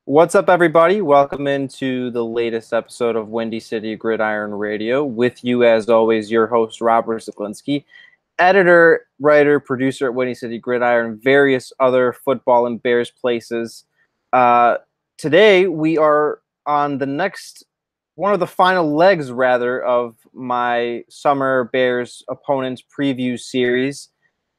What's up, everybody? Welcome into the latest episode of Windy City Gridiron Radio. With you, as always, your host, Robert Ziklinski, editor, writer, producer at Windy City Gridiron, various other football and Bears places. Today, we are on one of the final legs, rather, of my Summer Bears opponents preview series.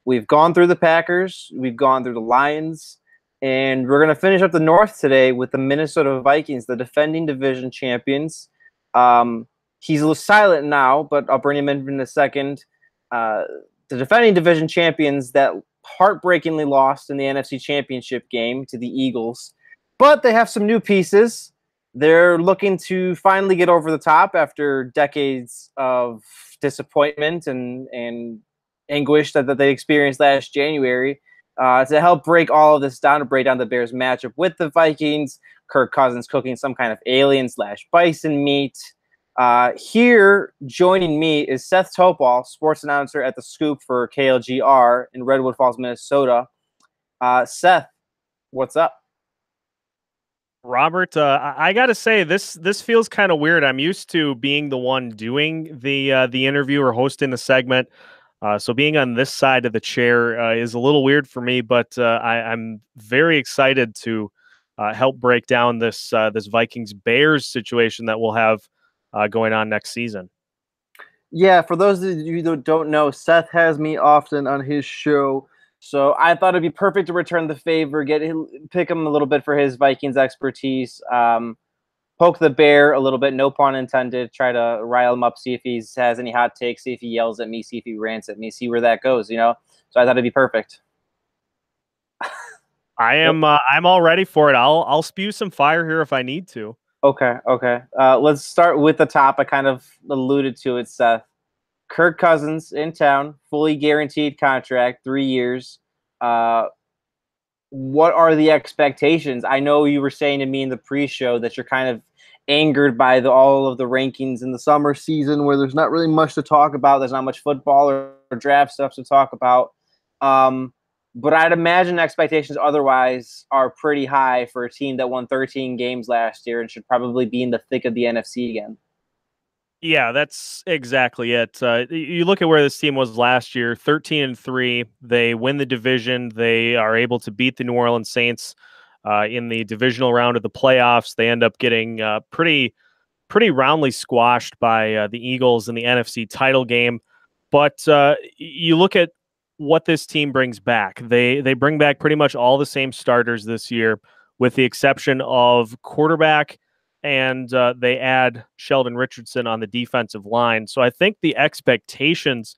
We've gone through the Packers, we've gone through the Lions, and we're going to finish up the North today with the Minnesota Vikings, the defending division champions. He's a little silent now, but I'll bring him in a second. The defending division champions that heartbreakingly lost in the NFC Championship game to the Eagles. But they have some new pieces. They're looking to finally get over the top after decades of disappointment and anguish that they experienced last January. To help break all of this down, to break down the Bears matchup with the Vikings, Kirk Cousins cooking some kind of alien/bison meat. Here, joining me is Seth Toupal, sports announcer at The Scoop for KLGR in Redwood Falls, Minnesota. Seth, what's up? Robert, I got to say this feels kind of weird. I'm used to being the one doing the interview or hosting the segment. So being on this side of the chair is a little weird for me, but I'm very excited to help break down this Vikings Bears situation that we'll have going on next season. Yeah, for those of you that don't know, Seth has me often on his show, so I thought it'd be perfect to return the favor, pick him a little bit for his Vikings expertise, poke the bear a little bit, no pun intended, try to rile him up, see if he has any hot takes, see if he yells at me, see if he rants at me, see where that goes, you know? So I thought it'd be perfect. I'm all ready for it. I'll spew some fire here if I need to. Okay. Let's start with the top. I kind of alluded to it, Seth. Kirk Cousins in town, fully guaranteed contract, 3 years. What are the expectations? I know you were saying to me in the pre-show that you're kind of angered by all of the rankings in the summer season where there's not really much to talk about. There's not much football or draft stuff to talk about. But I'd imagine expectations otherwise are pretty high for a team that won 13 games last year and should probably be in the thick of the NFC again. Yeah, that's exactly it. You look at where this team was last year, 13-3. They win the division. They are able to beat the New Orleans Saints in the divisional round of the playoffs. They end up getting pretty roundly squashed by the Eagles in the NFC title game. But you look at what this team brings back. They bring back pretty much all the same starters this year, with the exception of quarterback, and they add Sheldon Richardson on the defensive line. So I think the expectations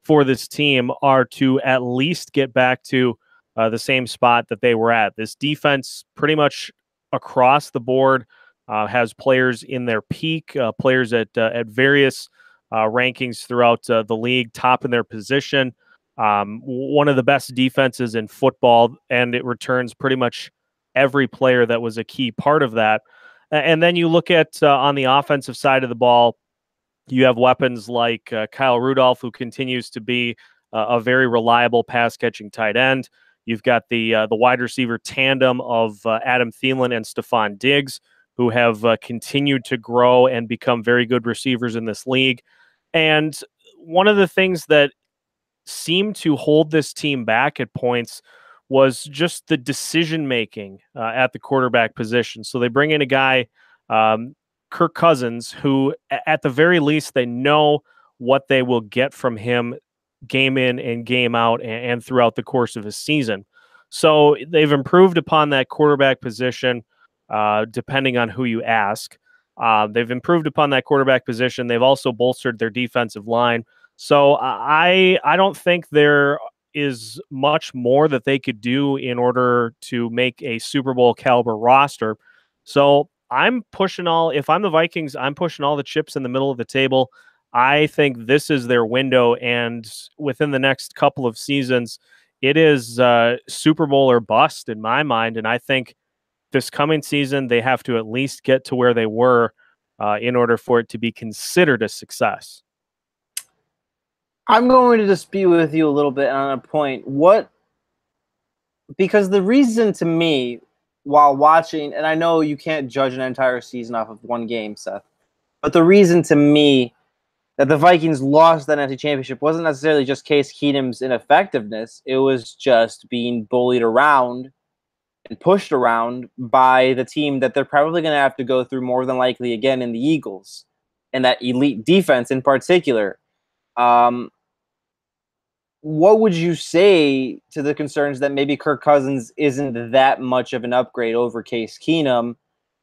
for this team are to at least get back to the same spot that they were at. This defense pretty much across the board has players in their peak, players at various rankings throughout the league, top in their position. One of the best defenses in football, and it returns pretty much every player that was a key part of that. And then you look at on the offensive side of the ball, you have weapons like Kyle Rudolph, who continues to be a very reliable pass-catching tight end. You've got the wide receiver tandem of Adam Thielen and Stephon Diggs, who have continued to grow and become very good receivers in this league. And one of the things that seemed to hold this team back at points was just the decision making at the quarterback position. So they bring in a guy, Kirk Cousins, who at the very least they know what they will get from him game in and game out and throughout the course of a season. So they've improved upon that quarterback position, depending on who you ask. They've improved upon that quarterback position. They've also bolstered their defensive line. So I don't think there is much more that they could do in order to make a Super Bowl caliber roster. So if I'm the Vikings, I'm pushing all the chips in the middle of the table. I think this is their window, and within the next couple of seasons, it is Super Bowl or bust in my mind. And I think this coming season, they have to at least get to where they were in order for it to be considered a success. I'm going to dispute with you a little bit on a point. Because the reason to me while watching, and I know you can't judge an entire season off of one game, Seth, but the reason to me that the Vikings lost that NFC Championship wasn't necessarily just Case Keenum's ineffectiveness. It was just being bullied around and pushed around by the team that they're probably going to have to go through more than likely again in the Eagles, and that elite defense in particular. What would you say to the concerns that maybe Kirk Cousins isn't that much of an upgrade over Case Keenum?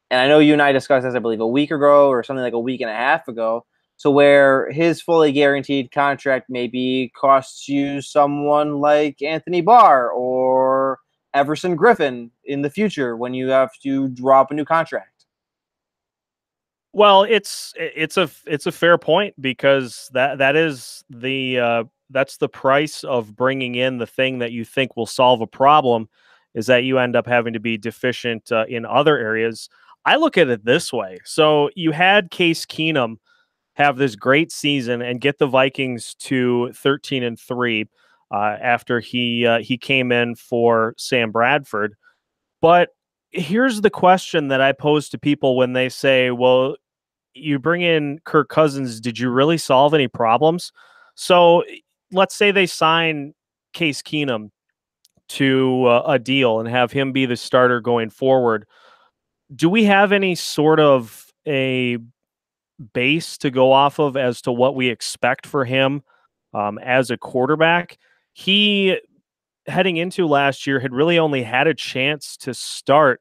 And I know you and I discussed this, I believe, a week ago or something like a week and a half ago. So where his fully guaranteed contract maybe costs you someone like Anthony Barr or Everson Griffin in the future when you have to draw up a new contract. Well, it's a fair point, because that is that's the price of bringing in the thing that you think will solve a problem, is that you end up having to be deficient in other areas. I look at it this way. So you had Case Keenum have this great season and get the Vikings to 13-3 after he came in for Sam Bradford. But here's the question that I pose to people when they say, "Well, you bring in Kirk Cousins, did you really solve any problems?" So let's say they sign Case Keenum to a deal and have him be the starter going forward. Do we have any sort of a base to go off of as to what we expect for him as a quarterback? He, heading into last year, had really only had a chance to start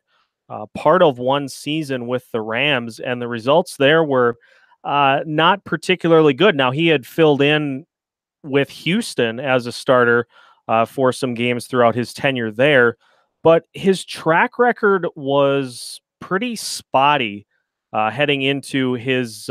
part of one season with the Rams, and the results there were not particularly good. Now, he had filled in with Houston as a starter for some games throughout his tenure there, but his track record was pretty spotty heading into his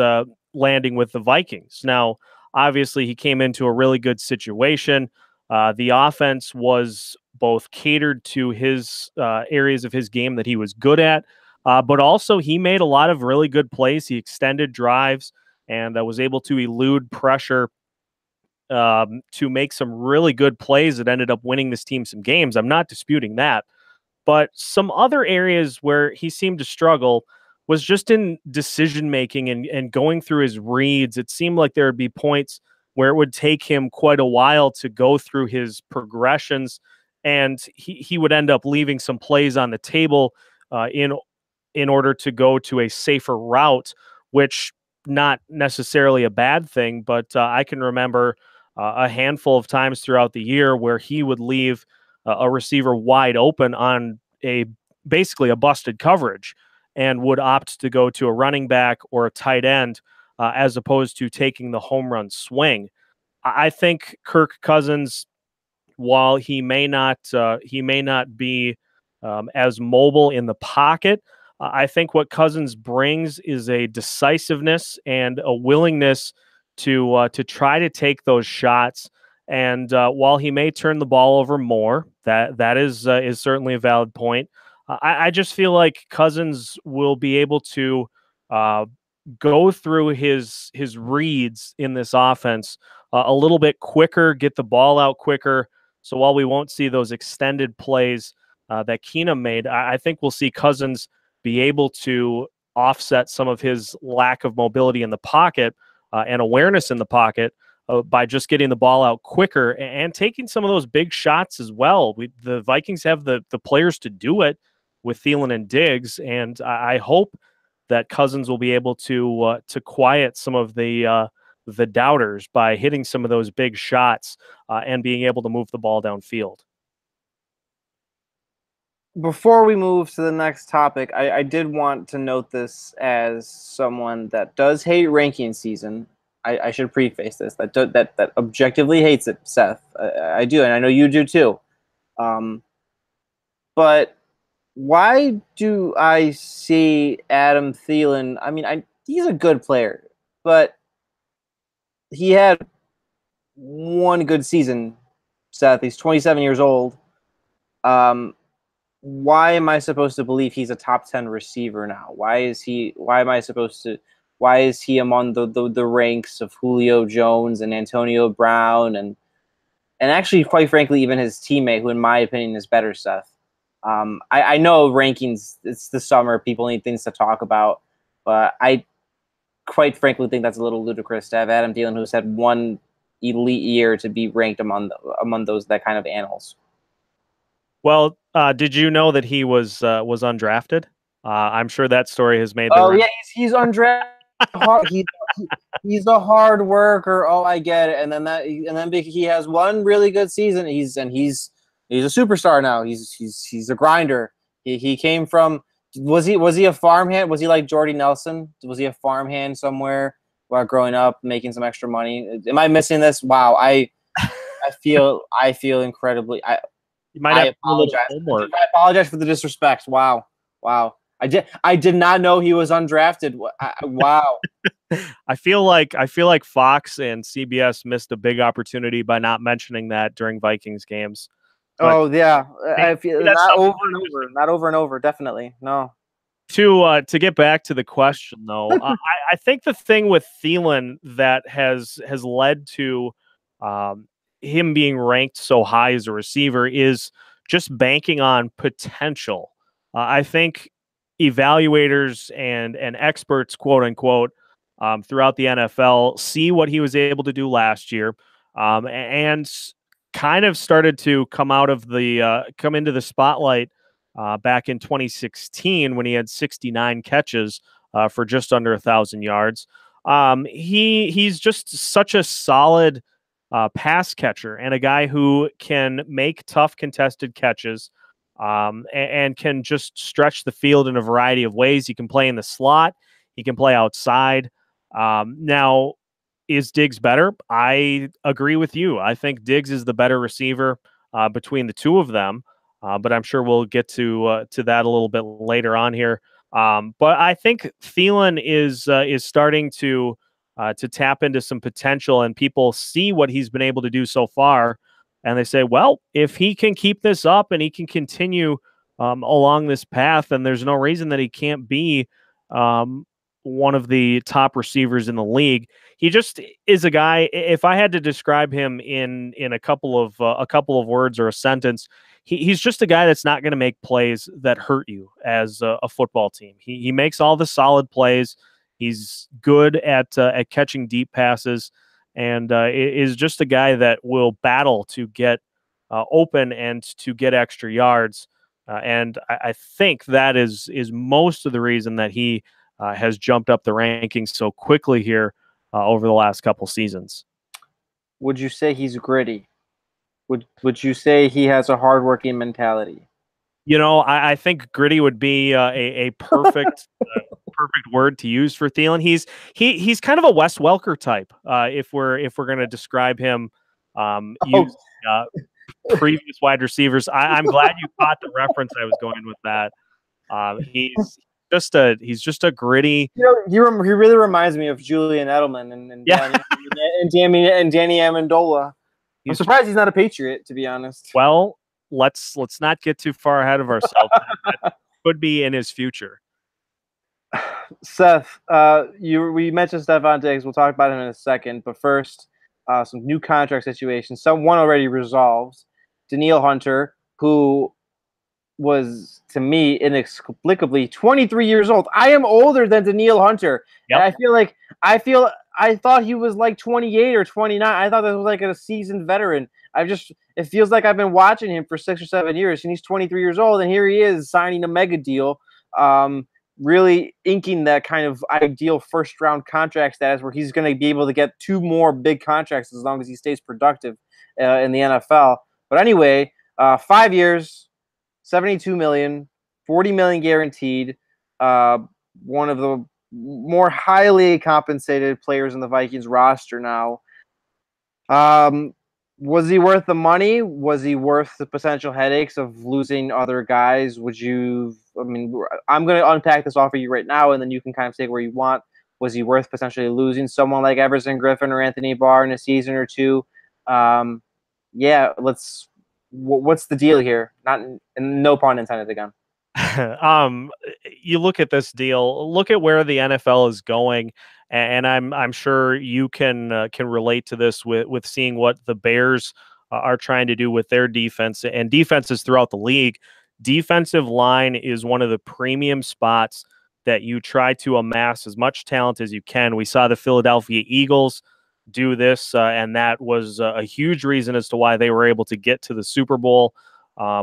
landing with the Vikings. Now, obviously, he came into a really good situation. The offense was both catered to his areas of his game that he was good at, but also he made a lot of really good plays. He extended drives and was able to elude pressure to make some really good plays that ended up winning this team some games. I'm not disputing that. But some other areas where he seemed to struggle was just in decision making and going through his reads. It seemed like there would be points where it would take him quite a while to go through his progressions, and he would end up leaving some plays on the table in order to go to a safer route, which not necessarily a bad thing, but I can remember a handful of times throughout the year where he would leave a receiver wide open on a basically a busted coverage, and would opt to go to a running back or a tight end as opposed to taking the home run swing. I think Kirk Cousins, while he may not be as mobile in the pocket, I think what Cousins brings is a decisiveness and a willingness to try to take those shots. And while he may turn the ball over more, that is certainly a valid point. I just feel like Cousins will be able to uh, go through his reads in this offense a little bit quicker, get the ball out quicker. So while we won't see those extended plays that Keenum made, I think we'll see Cousins be able to offset some of his lack of mobility in the pocket and awareness in the pocket by just getting the ball out quicker and taking some of those big shots as well. The Vikings have the players to do it with Thielen and Diggs, and I hope that Cousins will be able to quiet some of the doubters by hitting some of those big shots and being able to move the ball downfield. Before we move to the next topic, I did want to note this as someone that does hate ranking season. I should preface this that objectively hates it, Seth. I do, and I know you do too. But why do I see Adam Thielen? I mean, he's a good player, but he had one good season, Seth. He's 27 years old. Why am I supposed to believe he's a top 10 receiver now? Why is he among the ranks of Julio Jones and Antonio Brown and actually, quite frankly, even his teammate, who in my opinion is better, Seth? I know rankings, it's the summer, people need things to talk about, but I quite frankly think that's a little ludicrous to have Adam Thielen, who's had one elite year, to be ranked among those that kind of annals. Well, did you know that he was undrafted? I'm sure that story has made the Oh round. yeah, he's undrafted. He's a hard worker. Oh, I get it. And then he has one really good season. He's a superstar now. He's a grinder. He came from, was he a farmhand? Was he like Jordy Nelson? Was he a farmhand somewhere while growing up, making some extra money? Am I missing this? Wow, I feel incredibly. You might I have to do a little apologize. homework. I apologize for the disrespect. Wow. I did not know he was undrafted. Wow. I feel like Fox and CBS missed a big opportunity by not mentioning that during Vikings games. But Oh yeah, I feel maybe that's not something over and over, not over and over. Definitely no. to get back to the question though. I think the thing with Thielen that has led to him being ranked so high as a receiver is just banking on potential. I think evaluators and experts, quote unquote, throughout the NFL see what he was able to do last year, and kind of started to come into the spotlight back in 2016 when he had 69 catches for just under 1,000 yards. He's just such a solid pass catcher and a guy who can make tough contested catches, and can just stretch the field in a variety of ways. He can play in the slot. He can play outside. Now, is Diggs better? I agree with you. I think Diggs is the better receiver between the two of them. But I'm sure we'll get to that a little bit later on here. But I think Thielen is starting to tap into some potential, and people see what he's been able to do so far, and they say, well, if he can keep this up and he can continue along this path, then there's no reason that he can't be one of the top receivers in the league. He just is a guy. If I had to describe him in a couple of words or a sentence, he's just a guy that's not going to make plays that hurt you as a football team. He makes all the solid plays. He's good at catching deep passes, and is just a guy that will battle to get open and to get extra yards. And I think that is most of the reason that he has jumped up the rankings so quickly here over the last couple seasons. Would you say he's gritty? Would you say he has a hardworking mentality? You know, I think gritty would be a perfect perfect word to use for Thielen. He's kind of a Wes Welker type. If we're going to describe him, using previous wide receivers. I'm glad you caught the reference I was going with that. He's just a gritty. You know, he really reminds me of Julian Edelman and Yeah. Danny Amendola. I'm surprised he's not a Patriot, to be honest. Well, let's not get too far ahead of ourselves. That could be in his future. Seth, we mentioned Stephon Diggs. We'll talk about him in a second, but first, some new contract situations. One already resolved. Danielle Hunter, who was, to me, inexplicably 23 years old. I am older than Danielle Hunter. Yep. And I thought he was like 28 or 29. I thought that was like a seasoned veteran. It feels like I've been watching him for 6 or 7 years, and he's 23 years old, and here he is signing a mega deal, really inking that kind of ideal first round contract status where he's going to be able to get 2 more big contracts as long as he stays productive in the NFL. But anyway, 5 years, 72 million, 40 million guaranteed. One of the more highly compensated players in the Vikings roster now. Was he worth the money? Was he worth the potential headaches of losing other guys? I'm going to unpack this all for you right now, and then you can kind of take where you want. Was he worth potentially losing someone like Everson Griffin or Anthony Barr in a season or two? What's the deal here? No pun intended again. You look at this deal, look at where the NFL is going, and I'm sure you can relate to this with seeing what the Bears are trying to do with their defense and defenses throughout the league. defensive line is one of the premium spots that you try to amass as much talent as you can. We saw the Philadelphia Eagles do this, and that was a huge reason as to why they were able to get to the Super Bowl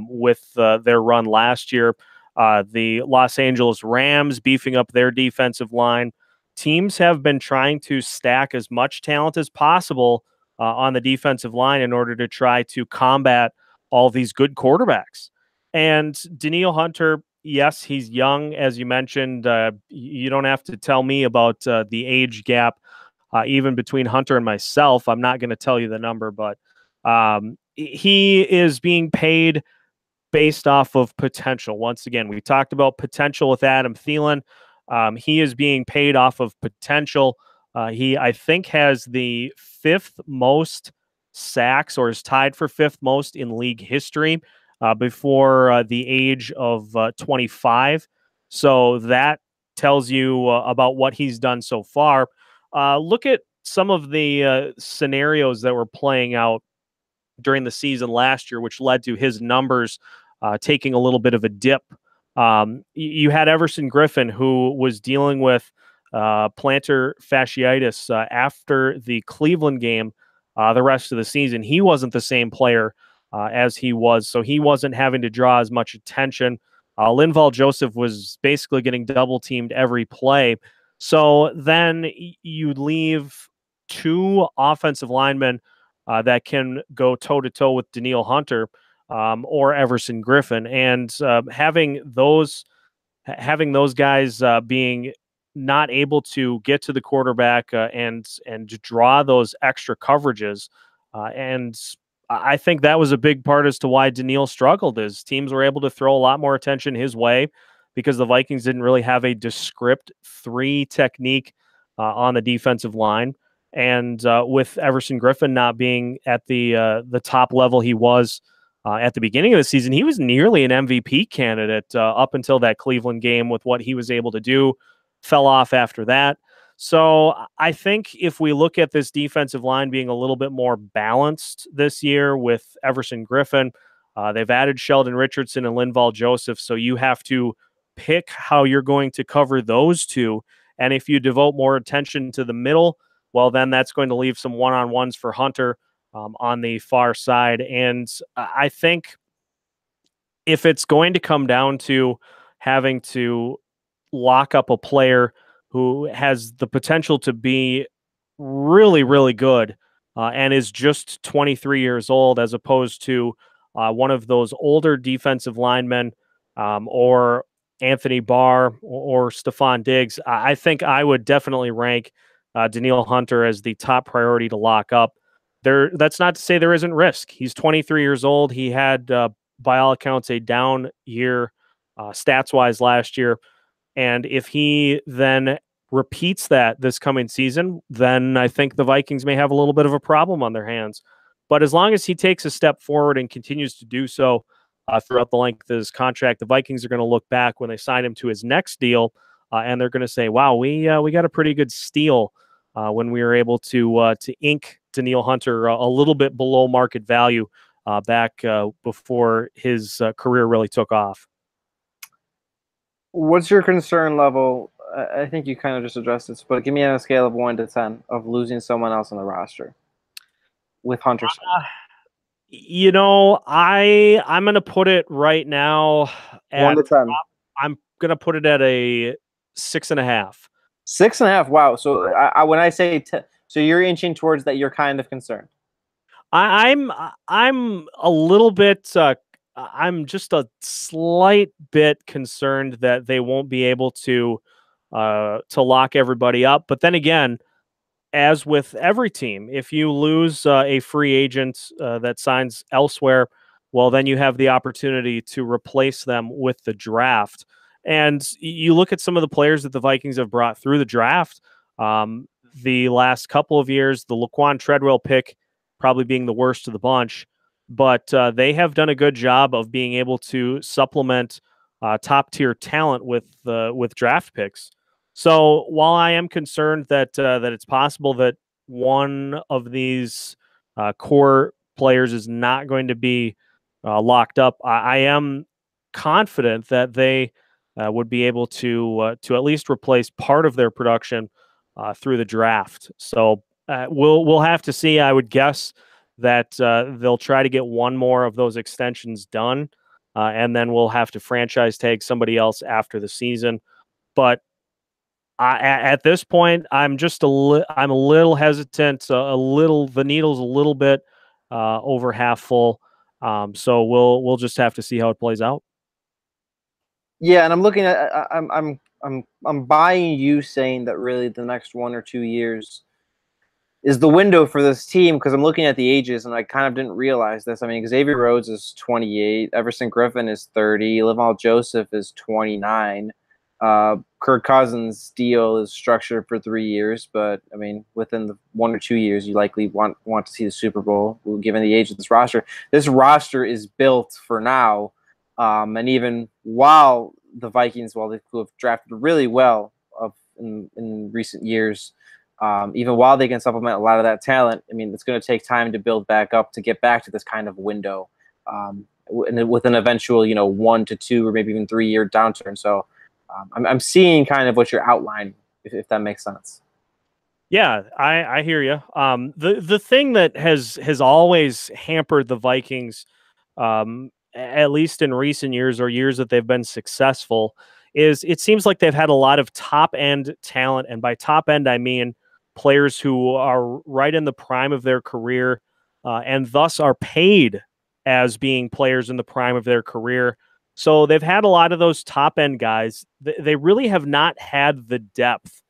with their run last year. The Los Angeles Rams beefing up their defensive line. Teams have been trying to stack as much talent as possible on the defensive line in order to try to combat all these good quarterbacks. And Danielle Hunter, yes, he's young, as you mentioned. You don't have to tell me about the age gap, even between Hunter and myself. I'm not going to tell you the number, but he is being paid based off of potential. Once again, we talked about potential with Adam Thielen. He is being paid off of potential. He, I think, has the fifth most sacks, or is tied for fifth most in league history before the age of 25. So that tells you about what he's done so far. Look at some of the scenarios that were playing out during the season last year, which led to his numbers taking a little bit of a dip. You had Everson Griffin, who was dealing with plantar fasciitis after the Cleveland game the rest of the season. He wasn't the same player as he was, so he wasn't having to draw as much attention. Linval Joseph was basically getting double teamed every play. So then you leave two offensive linemen that can go toe to toe with Danielle Hunter or Everson Griffin, and having those guys being not able to get to the quarterback and draw those extra coverages, and I think that was a big part as to why Danielle struggled. Is teams were able to throw a lot more attention his way because the Vikings didn't really have a descript three technique on the defensive line. And with Everson Griffin not being at the top level he was at the beginning of the season, he was nearly an MVP candidate up until that Cleveland game with what he was able to do. Fell off after that. So I think if we look at this defensive line being a little bit more balanced this year with Everson Griffin, they've added Sheldon Richardson and Linval Joseph. So you have to pick how you're going to cover those two. And if you devote more attention to the middle, well, then that's going to leave some one-on-ones for Hunter on the far side. And I think if it's going to come down to having to lock up a player who has the potential to be really, really good and is just 23 years old, as opposed to one of those older defensive linemen or Anthony Barr or Stephon Diggs, I think I would definitely rank Danielle Hunter as the top priority to lock up. That's not to say there isn't risk. He's 23 years old. He had, by all accounts, a down year stats-wise last year. And if he then repeats that this coming season, then I think the Vikings may have a little bit of a problem on their hands. But as long as he takes a step forward and continues to do so throughout the length of his contract, the Vikings are going to look back when they sign him to his next deal, and they're going to say, "Wow, we got a pretty good steal when we were able to ink Danielle Hunter a little bit below market value back before his career really took off." What's your concern level? I think you kind of just addressed this, but give me on a scale of 1 to 10 of losing someone else on the roster with Hunter. I'm going to put it right now at 1 to 10. I'm going to put it at a 6.5. 6.5. Wow. So when I say 10, so you're inching towards that, you're kind of concerned. I'm a little bit. I'm just a slight bit concerned that they won't be able to lock everybody up. But then again, as with every team, if you lose a free agent that signs elsewhere, well, then you have the opportunity to replace them with the draft. And you look at some of the players that the Vikings have brought through the draft the last couple of years, the Laquan Treadwell pick probably being the worst of the bunch, but they have done a good job of being able to supplement top tier talent with draft picks. So while I am concerned that that it's possible that one of these core players is not going to be locked up, I am confident that they would be able to at least replace part of their production through the draft. So we'll have to see. I would guess that they'll try to get one more of those extensions done, and then we'll have to franchise tag somebody else after the season. But at this point, I'm just I'm a little hesitant. The needle's a little bit over half full. So we'll just have to see how it plays out. Yeah, and I'm looking at I'm buying you saying that really the next 1 or 2 years is the window for this team, because I'm looking at the ages and I kind of didn't realize this. I mean, Xavier Rhodes is 28, Everson Griffin is 30, Laval Joseph is 29. Kirk Cousins' deal is structured for 3 years, but I mean, within the 1 or 2 years, you likely want to see the Super Bowl, given the age of this roster. This roster is built for now, and even while the Vikings, while they have drafted really well in recent years, even while they can supplement a lot of that talent, I mean, it's going to take time to build back up to get back to this kind of window, with an eventual, 1 to 2 or maybe even 3 year downturn. So I'm seeing kind of what you're outlining, if that makes sense. Yeah, I hear you. The thing that has always hampered the Vikings, at least in recent years or years that they've been successful, is it seems like they've had a lot of top end talent, and by top end I mean players who are right in the prime of their career, and thus are paid as being players in the prime of their career. So they've had a lot of those top end guys. They really have not had the depth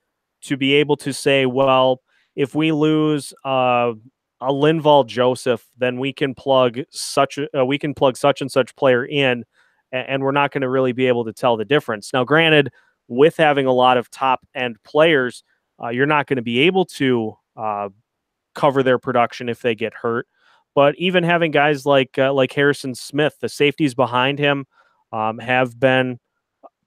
to be able to say, well, if we lose a Linval Joseph, then we can plug such and such player in, and we're not going to really be able to tell the difference. Now, granted, with having a lot of top end players, you're not going to be able to cover their production if they get hurt. But even having guys like Harrison Smith, the safeties behind him have been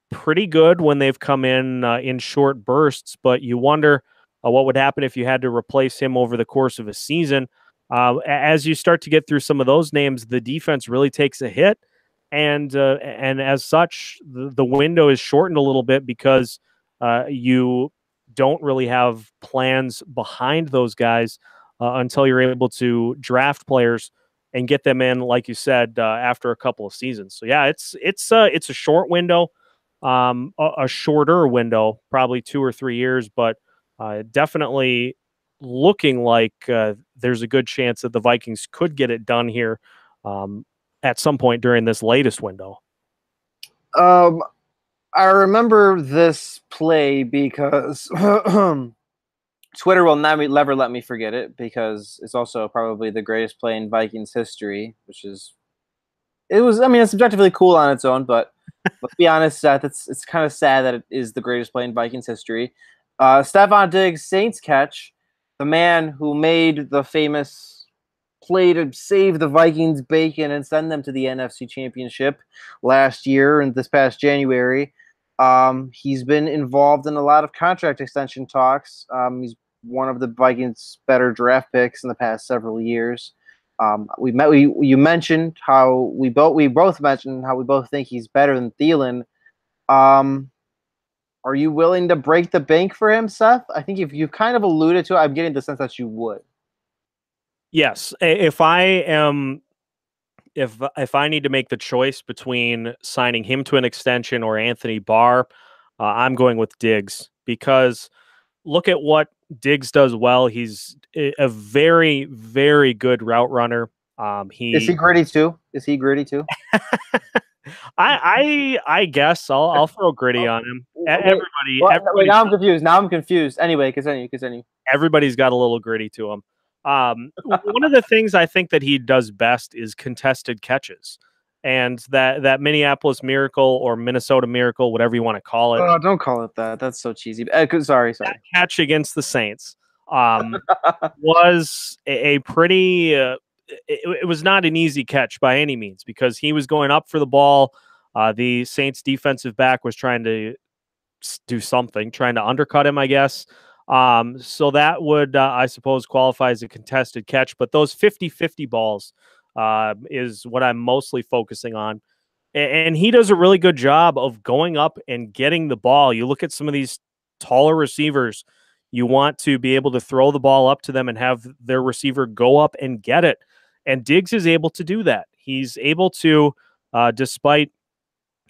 pretty good when they've come in short bursts. But you wonder what would happen if you had to replace him over the course of a season. As you start to get through some of those names, the defense really takes a hit, and as such, the window is shortened a little bit because you don't really have plans behind those guys until you're able to draft players and get them in, like you said, after a couple of seasons. So yeah, it's a short window, a shorter window, probably 2 or 3 years, but definitely looking like there's a good chance that the Vikings could get it done here at some point during this latest window. I remember this play because Twitter will never let me forget it, because it's also probably the greatest play in Vikings history, I mean, it's objectively cool on its own, but let's be honest, Seth, it's kind of sad that it is the greatest play in Vikings history. Stephon Diggs' Saints catch, the man who made the famous play to save the Vikings bacon and send them to the NFC Championship last year and this past January. He's been involved in a lot of contract extension talks. He's one of the Vikings' better draft picks in the past several years. You mentioned how we both mentioned how we both think he's better than Thielen. Are you willing to break the bank for him, Seth? I think if you've kind of alluded to it, I'm getting the sense that you would. Yes, if I need to make the choice between signing him to an extension or Anthony Barr, I'm going with Diggs, because look at what Diggs does well. He's a very, very good route runner. Is he gritty too? I guess I'll throw gritty on him. Everybody. Wait, now I'm confused. Anyway, continue. Everybody's got a little gritty to him. One of the things I think that he does best is contested catches, and that Minneapolis Miracle or Minnesota Miracle, whatever you want to call it. Oh, don't call it that. That's so cheesy. Sorry. That catch against the Saints was a pretty. It was not an easy catch by any means, because he was going up for the ball. The Saints defensive back was trying to do something, trying to undercut him, I guess. So that would, I suppose, qualify as a contested catch. But those 50-50 balls is what I'm mostly focusing on. And he does a really good job of going up and getting the ball. You look at some of these taller receivers, you want to be able to throw the ball up to them and have their receiver go up and get it. And Diggs is able to do that. He's able to, despite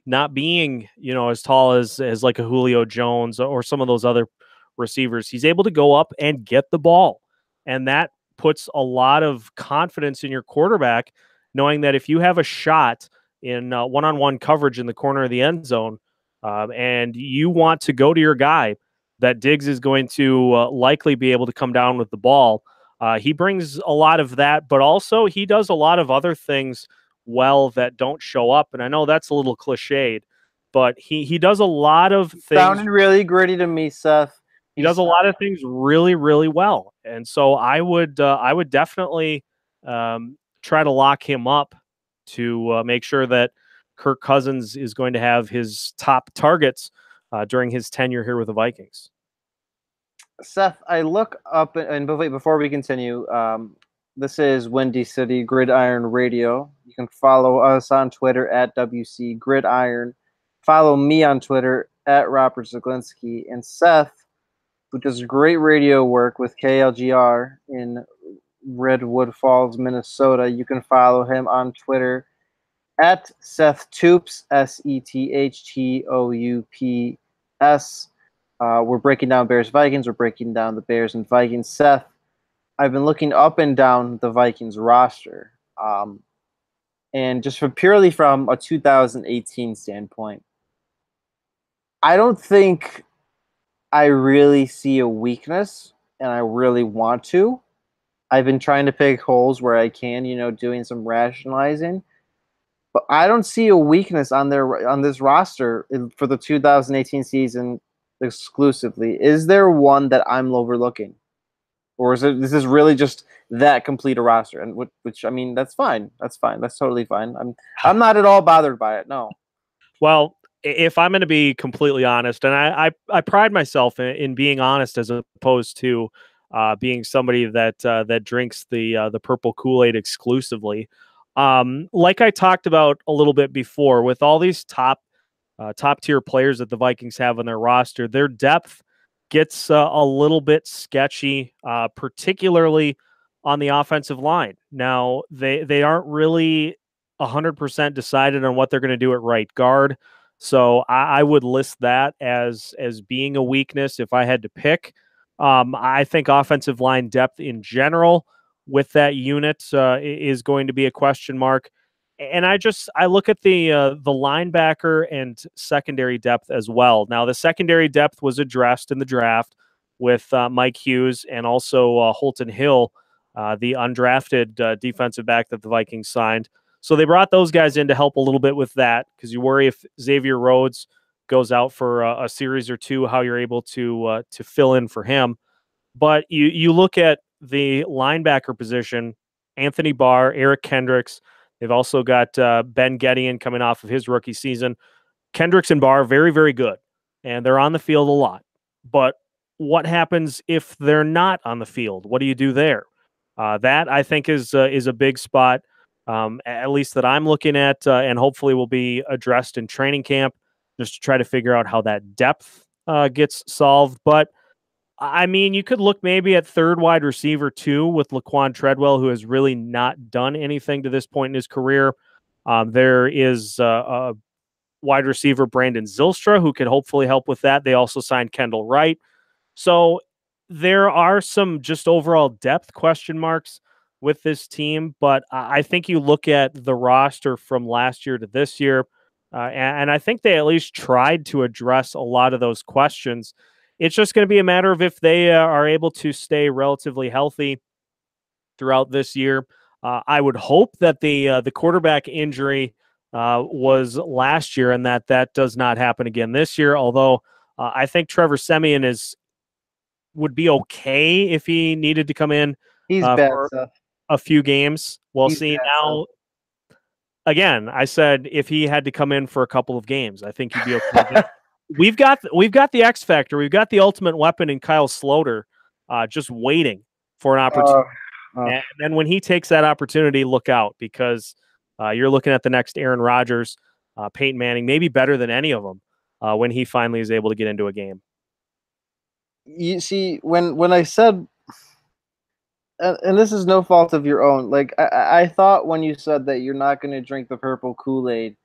not being, as tall as like a Julio Jones or some of those other receivers, he's able to go up and get the ball. And that puts a lot of confidence in your quarterback, knowing that if you have a shot in one-on-one coverage in the corner of the end zone, and you want to go to your guy, that Diggs is going to likely be able to come down with the ball. He brings a lot of that, but also he does a lot of other things well that don't show up. And I know that's a little cliched, but he does a lot of things. Sounded really gritty to me, Seth. He does a lot of things really, really well. And so I would definitely try to lock him up to make sure that Kirk Cousins is going to have his top targets during his tenure here with the Vikings. Seth, I look up, and before we continue, this is Windy City Gridiron Radio. You can follow us on Twitter at WC Gridiron. Follow me on Twitter at Robert Zaglinski. And Seth, who does great radio work with KLGR in Redwood Falls, Minnesota. You can follow him on Twitter at Seth Toups, SETHTOUPS. We're breaking down Bears Vikings. We're breaking down the Bears and Vikings. Seth, I've been looking up and down the Vikings roster, and just purely from a 2018 standpoint, I don't think I really see a weakness, and I really want to. I've been trying to pick holes where I can, doing some rationalizing, but I don't see a weakness on this roster for the 2018 season exclusively. Is there one that I'm overlooking? Or this is really just that complete a roster, and which I mean, that's fine. That's fine. That's totally fine. I'm not at all bothered by it. No. Well, if I'm going to be completely honest, and I pride myself in being honest as opposed to being somebody that drinks the purple Kool-Aid exclusively. Like I talked about a little bit before, with all these top tier players that the Vikings have on their roster, their depth gets a little bit sketchy, particularly on the offensive line. Now, they aren't really 100% decided on what they're going to do at right guard. So I would list that as being a weakness if I had to pick. I think offensive line depth in general with that unit is going to be a question mark. And I look at the linebacker and secondary depth as well. Now, the secondary depth was addressed in the draft with Mike Hughes and also Holton Hill, the undrafted defensive back that the Vikings signed. So they brought those guys in to help a little bit with that, because you worry if Xavier Rhodes goes out for a series or two, how you're able to fill in for him. But you look at the linebacker position, Anthony Barr, Eric Kendricks. They've also got Ben Gedeon coming off of his rookie season. Kendricks and Barr, very, very good. And they're on the field a lot. But what happens if they're not on the field? What do you do there? That, I think, is a big spot, at least that I'm looking at, and hopefully will be addressed in training camp, just to try to figure out how that depth gets solved. But I mean, you could look maybe at third wide receiver too with Laquan Treadwell, who has really not done anything to this point in his career. There is a wide receiver, Brandon Zylstra, who could hopefully help with that. They also signed Kendall Wright. So there are some just overall depth question marks with this team, but I think you look at the roster from last year to this year, and I think they at least tried to address a lot of those questions. It's just going to be a matter of if they are able to stay relatively healthy throughout this year. I would hope that the quarterback injury was last year, and that does not happen again this year. Although I think Trevor Siemian would be okay if he needed to come in He's bad, for Seth. a few games. We'll He's see bad, now. Seth. Again, I said if he had to come in for a couple of games, I think he'd be okay. We've got the X factor. We've got the ultimate weapon in Kyle Sloter, just waiting for an opportunity. And then when he takes that opportunity, look out, because you're looking at the next Aaron Rodgers. Peyton Manning, maybe better than any of them when he finally is able to get into a game. You see, when I said, and this is no fault of your own, like I thought when you said that you're not going to drink the purple Kool-Aid,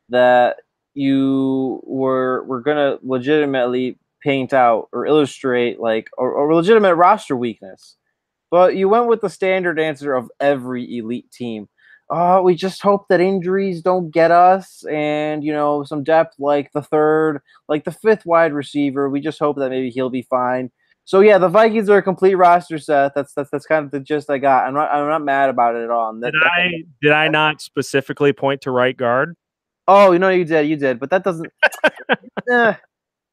that you were going to legitimately paint out or illustrate like or legitimate roster weakness. But you went with the standard answer of every elite team. Oh, we just hope that injuries don't get us, and some depth like the fifth wide receiver. We just hope that maybe he'll be fine. So yeah, the Vikings are a complete roster set. That's kind of the gist I got. I'm not mad about it at all. And Did I not specifically point to right guard? Oh, you did, but that doesn't. eh,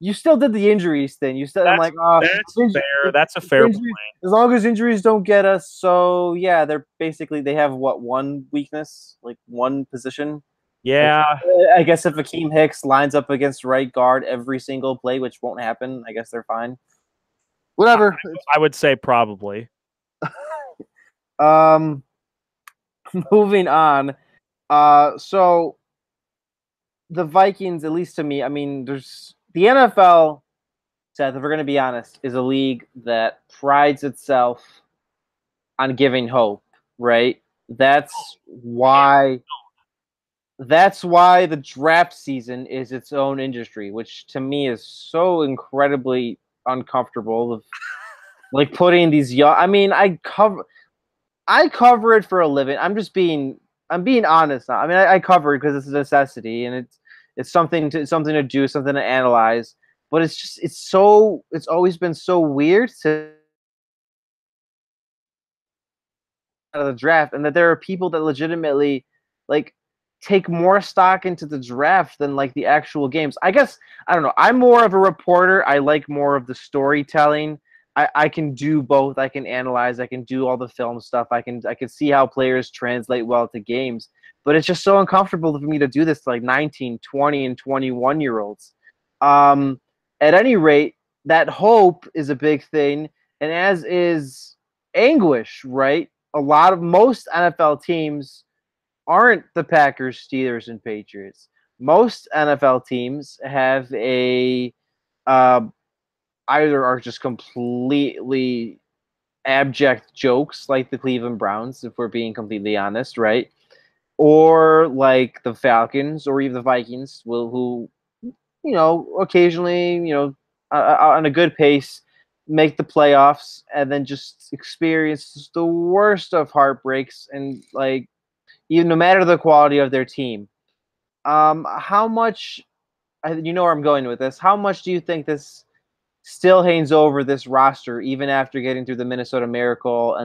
you still did the injuries thing. You still, I'm like, oh, that's fair. That's a fair point. As long as injuries don't get us, so yeah, they have what, one weakness, like one position. Yeah, I guess if Akeem Hicks lines up against right guard every single play, which won't happen, I guess they're fine. Whatever. I would say probably. Um, moving on. So the Vikings, at least to me, I mean, there's the NFL. Seth, if we're going to be honest, is a league that prides itself on giving hope, right? Why that's why the draft season is its own industry, which to me is so incredibly uncomfortable of like putting these young I mean, I cover it for a living. I'm being honest now. I mean, I cover it because it's a necessity and it's something to do, something to analyze. But it's always been so weird to out of the draft, and that there are people that legitimately like take more stock into the draft than like the actual games. I guess I don't know. I'm more of a reporter. I like more of the storytelling. I can do both. I can analyze. I can do all the film stuff. I can see how players translate well to games. But it's just so uncomfortable for me to do this to like 19, 20, and 21-year-olds. Um, at any rate, that hope is a big thing, and as is anguish, right? Most NFL teams aren't the Packers, Steelers, and Patriots. Most NFL teams have a uh, either are just completely abject jokes like the Cleveland Browns, if we're being completely honest, right? Or like the Falcons or even the Vikings, who occasionally, on a good pace, make the playoffs and then just experience the worst of heartbreaks and like even no matter the quality of their team. How much, you know where I'm going with this? How much do you think this still hangs over this roster even after getting through the Minnesota Miracle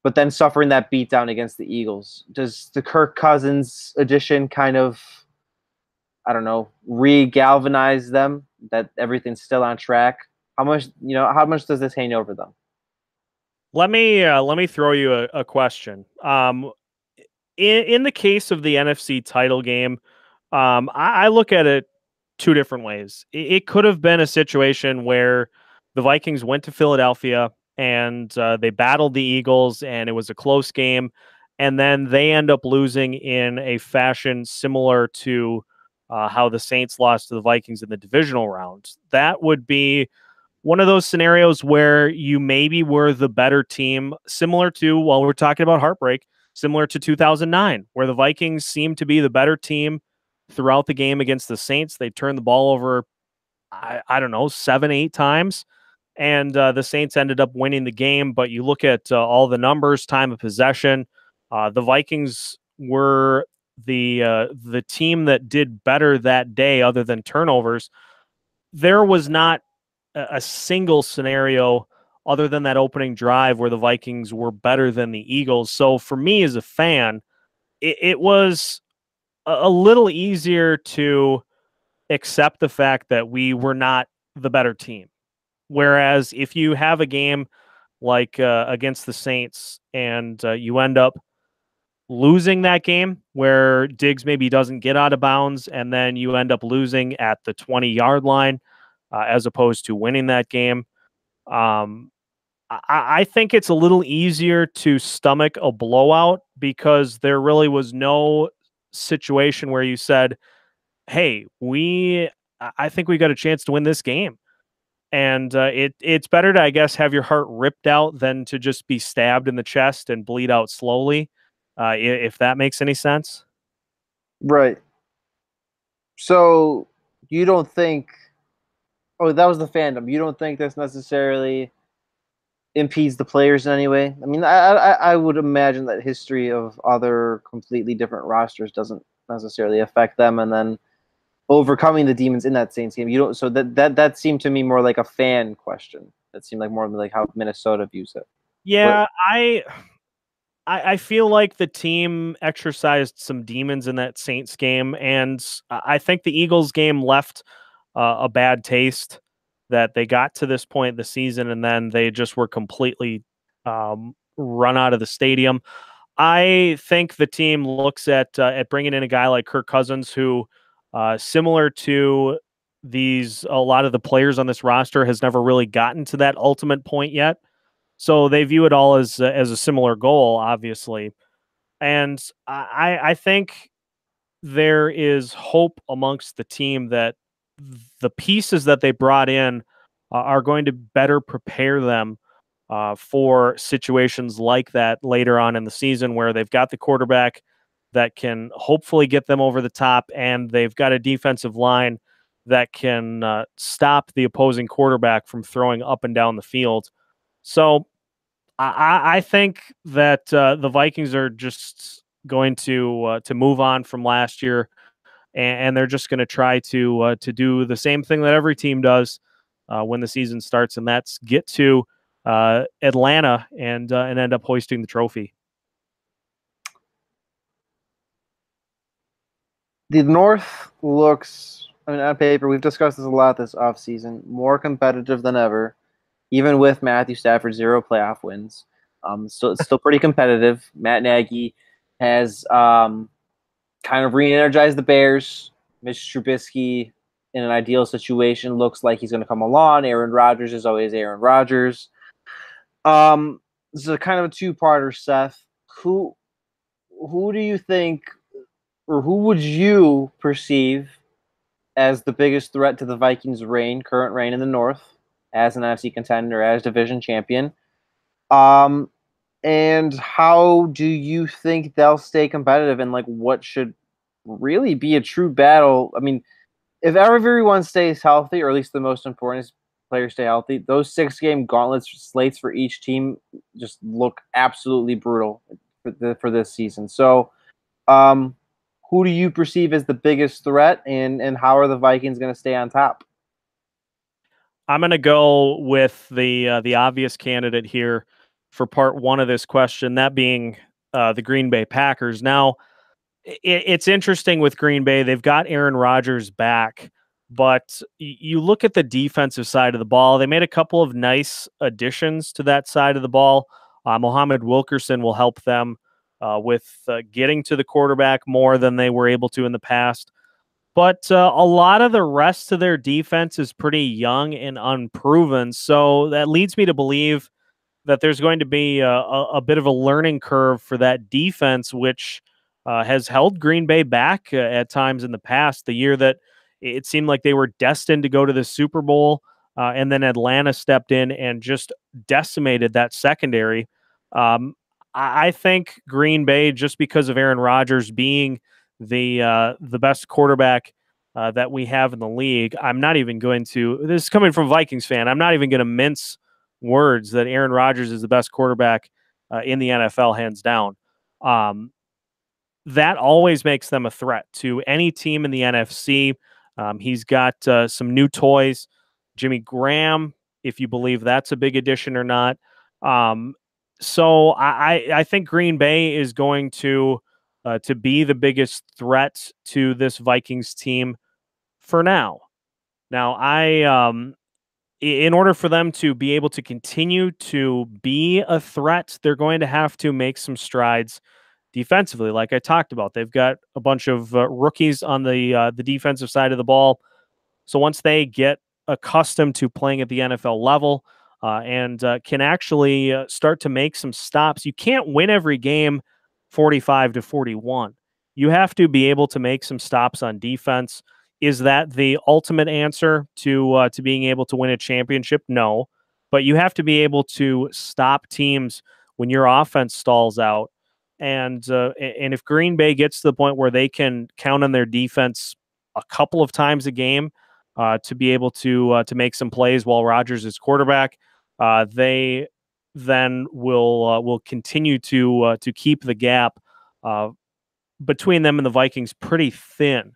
but then suffering that beatdown against the Eagles? Does the Kirk Cousins addition kind of, I don't know, re-galvanize them that everything's still on track? How much does this hang over them? Let me throw you a question. In the case of the NFC title game, I look at it two different ways. It could have been a situation where the Vikings went to Philadelphia and they battled the Eagles, and it was a close game, and then they end up losing in a fashion similar to how the Saints lost to the Vikings in the divisional round. That would be one of those scenarios where you maybe were the better team, similar to, while we're talking about heartbreak, similar to 2009, where the Vikings seemed to be the better team throughout the game against the Saints. They turned the ball over, I don't know, 7, 8 times, and the Saints ended up winning the game. But you look at all the numbers, time of possession, the Vikings were the team that did better that day, other than turnovers. There was not a single scenario other than that opening drive where the Vikings were better than the Eagles. So for me as a fan, it was a little easier to accept the fact that we were not the better team. Whereas if you have a game like against the Saints and you end up losing that game where Diggs maybe doesn't get out of bounds and then you end up losing at the 20-yard line as opposed to winning that game, um, I think it's a little easier to stomach a blowout because there really was no situation where you said, "Hey, I think we got a chance to win this game." And it's better to, I guess, have your heart ripped out than to just be stabbed in the chest and bleed out slowly, if that makes any sense. Right. So you don't think? Oh, that was the fandom. You don't think this necessarily impedes the players in any way? I mean, I would imagine that history of other completely different rosters doesn't necessarily affect them, and then overcoming the demons in that Saints game. You don't. So that seemed to me more like a fan question. That seemed like more like how Minnesota views it. What? Yeah, I feel like the team exercised some demons in that Saints game, and I think the Eagles game left a bad taste that they got to this point in the season and then they just were completely run out of the stadium. I think the team looks at bringing in a guy like Kirk Cousins, who, similar to a lot of the players on this roster, has never really gotten to that ultimate point yet. So they view it all as a similar goal, obviously. And I think there is hope amongst the team that the pieces that they brought in are going to better prepare them for situations like that later on in the season, where they've got the quarterback that can hopefully get them over the top, and they've got a defensive line that can stop the opposing quarterback from throwing up and down the field. So I think that the Vikings are just going to move on from last year, and they're just going to try to do the same thing that every team does when the season starts, and that's get to Atlanta and end up hoisting the trophy. The North looks, I mean, on paper, we've discussed this a lot this offseason, more competitive than ever, even with Matthew Stafford 0 playoff wins. It's still pretty competitive. Matt Nagy has kind of re-energized the Bears. Mitch Trubisky, in an ideal situation, looks like he's going to come along. Aaron Rodgers is always Aaron Rodgers. This is a kind of a two-parter, Seth. Who do you think, or who would you perceive as the biggest threat to the Vikings' current reign in the North, as an NFC contender, as division champion? And how do you think they'll stay competitive, and like what should really be a true battle? I mean, if everyone stays healthy, or at least the most important is players stay healthy, those 6-game gauntlets slates for each team just look absolutely brutal for this season. So, who do you perceive as the biggest threat, and how are the Vikings going to stay on top? I'm going to go with the obvious candidate here for part one of this question, that being the Green Bay Packers. Now, it's interesting with Green Bay. They've got Aaron Rodgers back, but you look at the defensive side of the ball. They made a couple of nice additions to that side of the ball. Muhammad Wilkerson will help them with getting to the quarterback more than they were able to in the past. But a lot of the rest of their defense is pretty young and unproven. So that leads me to believe that there's going to be a bit of a learning curve for that defense, which has held Green Bay back at times in the past. The year that it seemed like they were destined to go to the Super Bowl, and then Atlanta stepped in and just decimated that secondary. I think Green Bay, just because of Aaron Rodgers being the best quarterback that we have in the league, I'm not even going to. This is coming from a Vikings fan. I'm not even going to mince words that Aaron Rodgers is the best quarterback in the NFL, hands down. That always makes them a threat to any team in the NFC. He's got some new toys. Jimmy Graham, if you believe that's a big addition or not. So I think Green Bay is going to be the biggest threat to this Vikings team for now. Now, in order for them to be able to continue to be a threat, they're going to have to make some strides defensively. Like I talked about, they've got a bunch of rookies on the defensive side of the ball. So once they get accustomed to playing at the NFL level and can actually start to make some stops, you can't win every game 45-41. You have to be able to make some stops on defense. Is that the ultimate answer to being able to win a championship? No, but you have to be able to stop teams when your offense stalls out. And if Green Bay gets to the point where they can count on their defense a couple of times a game to be able to make some plays while Rodgers is quarterback, they then will continue to keep the gap between them and the Vikings pretty thin.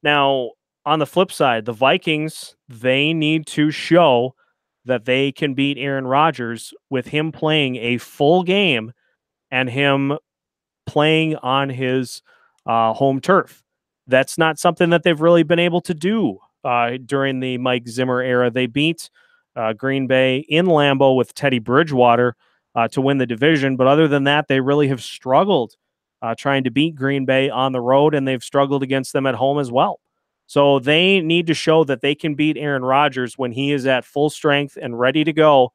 Now, on the flip side, the Vikings, they need to show that they can beat Aaron Rodgers with him playing a full game and him playing on his home turf. That's not something that they've really been able to do during the Mike Zimmer era. They beat Green Bay in Lambeau with Teddy Bridgewater to win the division. But other than that, they really have struggled trying to beat Green Bay on the road, and they've struggled against them at home as well. So they need to show that they can beat Aaron Rodgers when he is at full strength and ready to go.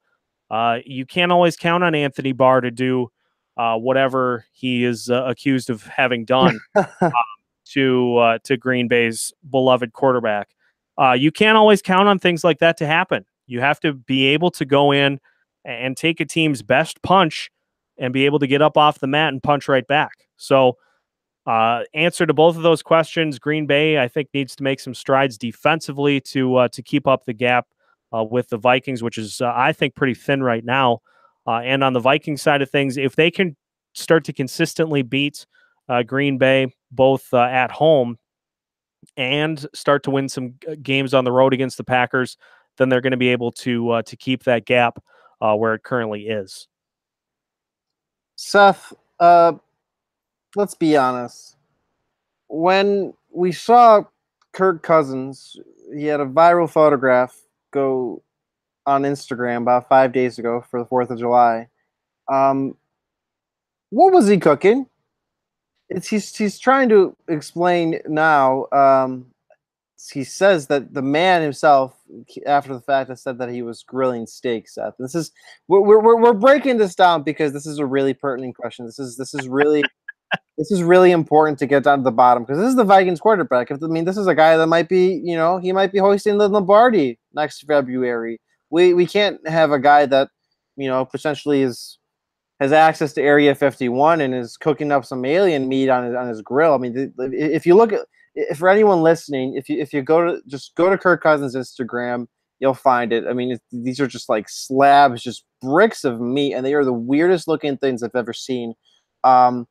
You can't always count on Anthony Barr to do whatever he is accused of having done to Green Bay's beloved quarterback. You can't always count on things like that to happen. You have to be able to go in and take a team's best punch and be able to get up off the mat and punch right back. So, answer to both of those questions: Green Bay, I think, needs to make some strides defensively to keep up the gap with the Vikings, which is, I think, pretty thin right now. And on the Vikings side of things, if they can start to consistently beat Green Bay both at home and start to win some games on the road against the Packers, then they're going to be able to keep that gap where it currently is. Seth, let's be honest. When we saw Kirk Cousins, he had a viral photograph go on Instagram about 5 days ago for the 4th of July. What was he cooking? He's trying to explain now. He says that the man himself, after the fact, has said that he was grilling steak. Seth, we're breaking this down because this is a really pertinent question. This is really important to get down to the bottom, because this is the Vikings quarterback. This is a guy that might be, he might be hoisting the Lombardi next February. We can't have a guy that, potentially has access to Area 51 and is cooking up some alien meat on his grill. If you look at, for anyone listening, if you go to Kirk Cousins' Instagram, you'll find it. These are just like slabs, just bricks of meat, and they are the weirdest looking things I've ever seen. I'm,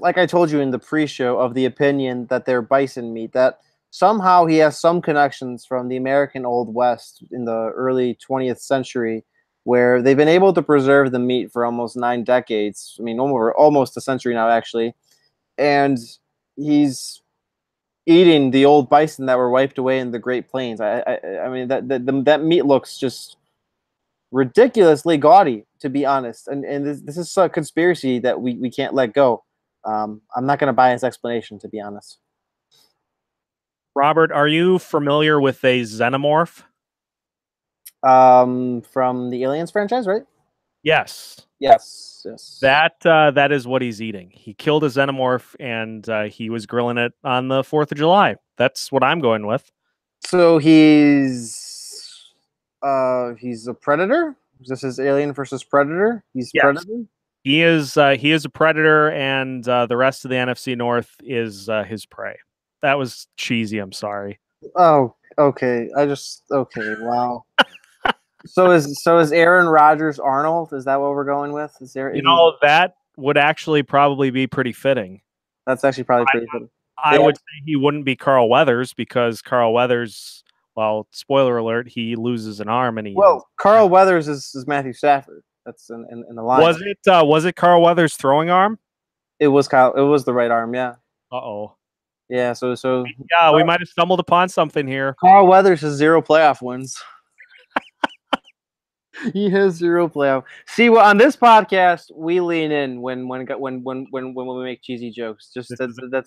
like I told you in the pre-show, of the opinion that they're bison meat, that somehow he has some connections from the American Old West in the early 20th century, where they've been able to preserve the meat for almost 9 decades. Over almost a century now, actually. And he's eating the old bison that were wiped away in the Great Plains. That meat looks just ridiculously gaudy, to be honest. And this is a conspiracy that we can't let go. I'm not going to buy his explanation, to be honest. Robert, are you familiar with a xenomorph? From the Aliens franchise, right? Yes. That is what he's eating. He killed a xenomorph and he was grilling it on the 4th of July. That's what I'm going with. So he's a predator? This is Alien versus Predator? He's yes. Predator? He is a predator, and the rest of the NFC North is his prey. That was cheesy. I'm sorry. Oh, okay. Okay. Wow. So is Aaron Rodgers Arnold? Is that what we're going with? That would actually probably be pretty fitting. That's actually probably pretty fitting. I would say he wouldn't be Carl Weathers, because Carl Weathers, well, spoiler alert, he loses an arm and Carl Weathers is Matthew Stafford. That's in the line. Was it Carl Weathers' throwing arm? It was Kyle. It was the right arm. Yeah. Uh-oh. Yeah. So yeah, we might have stumbled upon something here. Carl Weathers has 0 playoff wins. He has 0 playoff. See, well, on this podcast, we lean in when we make cheesy jokes.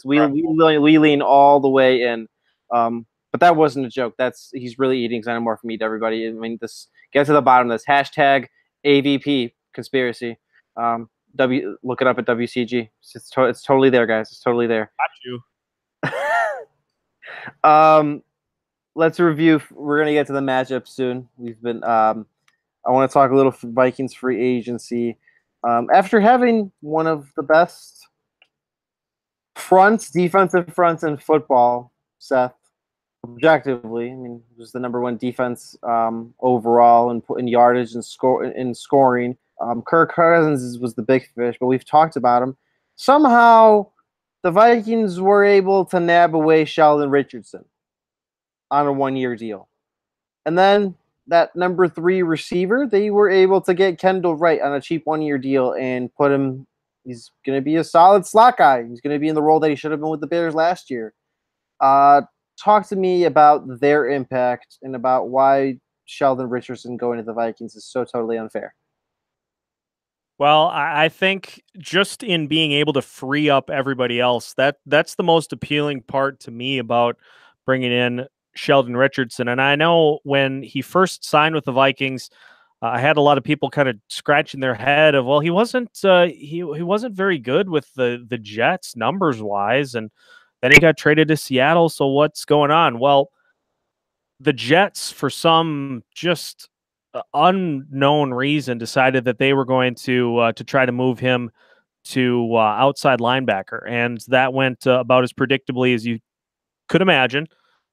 We lean all the way in. But that wasn't a joke. He's really eating xenomorph meat, everybody. This get to the bottom of this. # AVP conspiracy. Look it up at WCG. It's totally there, guys. It's totally there. Got you. Let's review. We're gonna get to the matchup soon. We've been. I want to talk a little Vikings free agency. After having one of the best defensive fronts in football, Seth, objectively, I mean, it was the number one defense overall in yardage and scoring. Kirk Cousins was the big fish, but we've talked about him. Somehow, the Vikings were able to nab away Sheldon Richardson on a 1-year deal. And then that number 3 receiver, they were able to get Kendall Wright on a cheap 1-year deal and put him. He's going to be a solid slot guy. He's going to be in the role that he should have been with the Bears last year. Talk to me about their impact and about why Sheldon Richardson going to the Vikings is so totally unfair. Well, I think just in being able to free up everybody else, that's the most appealing part to me about bringing in Sheldon Richardson. And I know when he first signed with the Vikings, I had a lot of people kind of scratching their head of, well, he wasn't he wasn't very good with the Jets numbers wise, and then he got traded to Seattle. So what's going on? Well, the Jets, for some just unknown reason, decided that they were going to try to move him to outside linebacker, and that went about as predictably as you could imagine.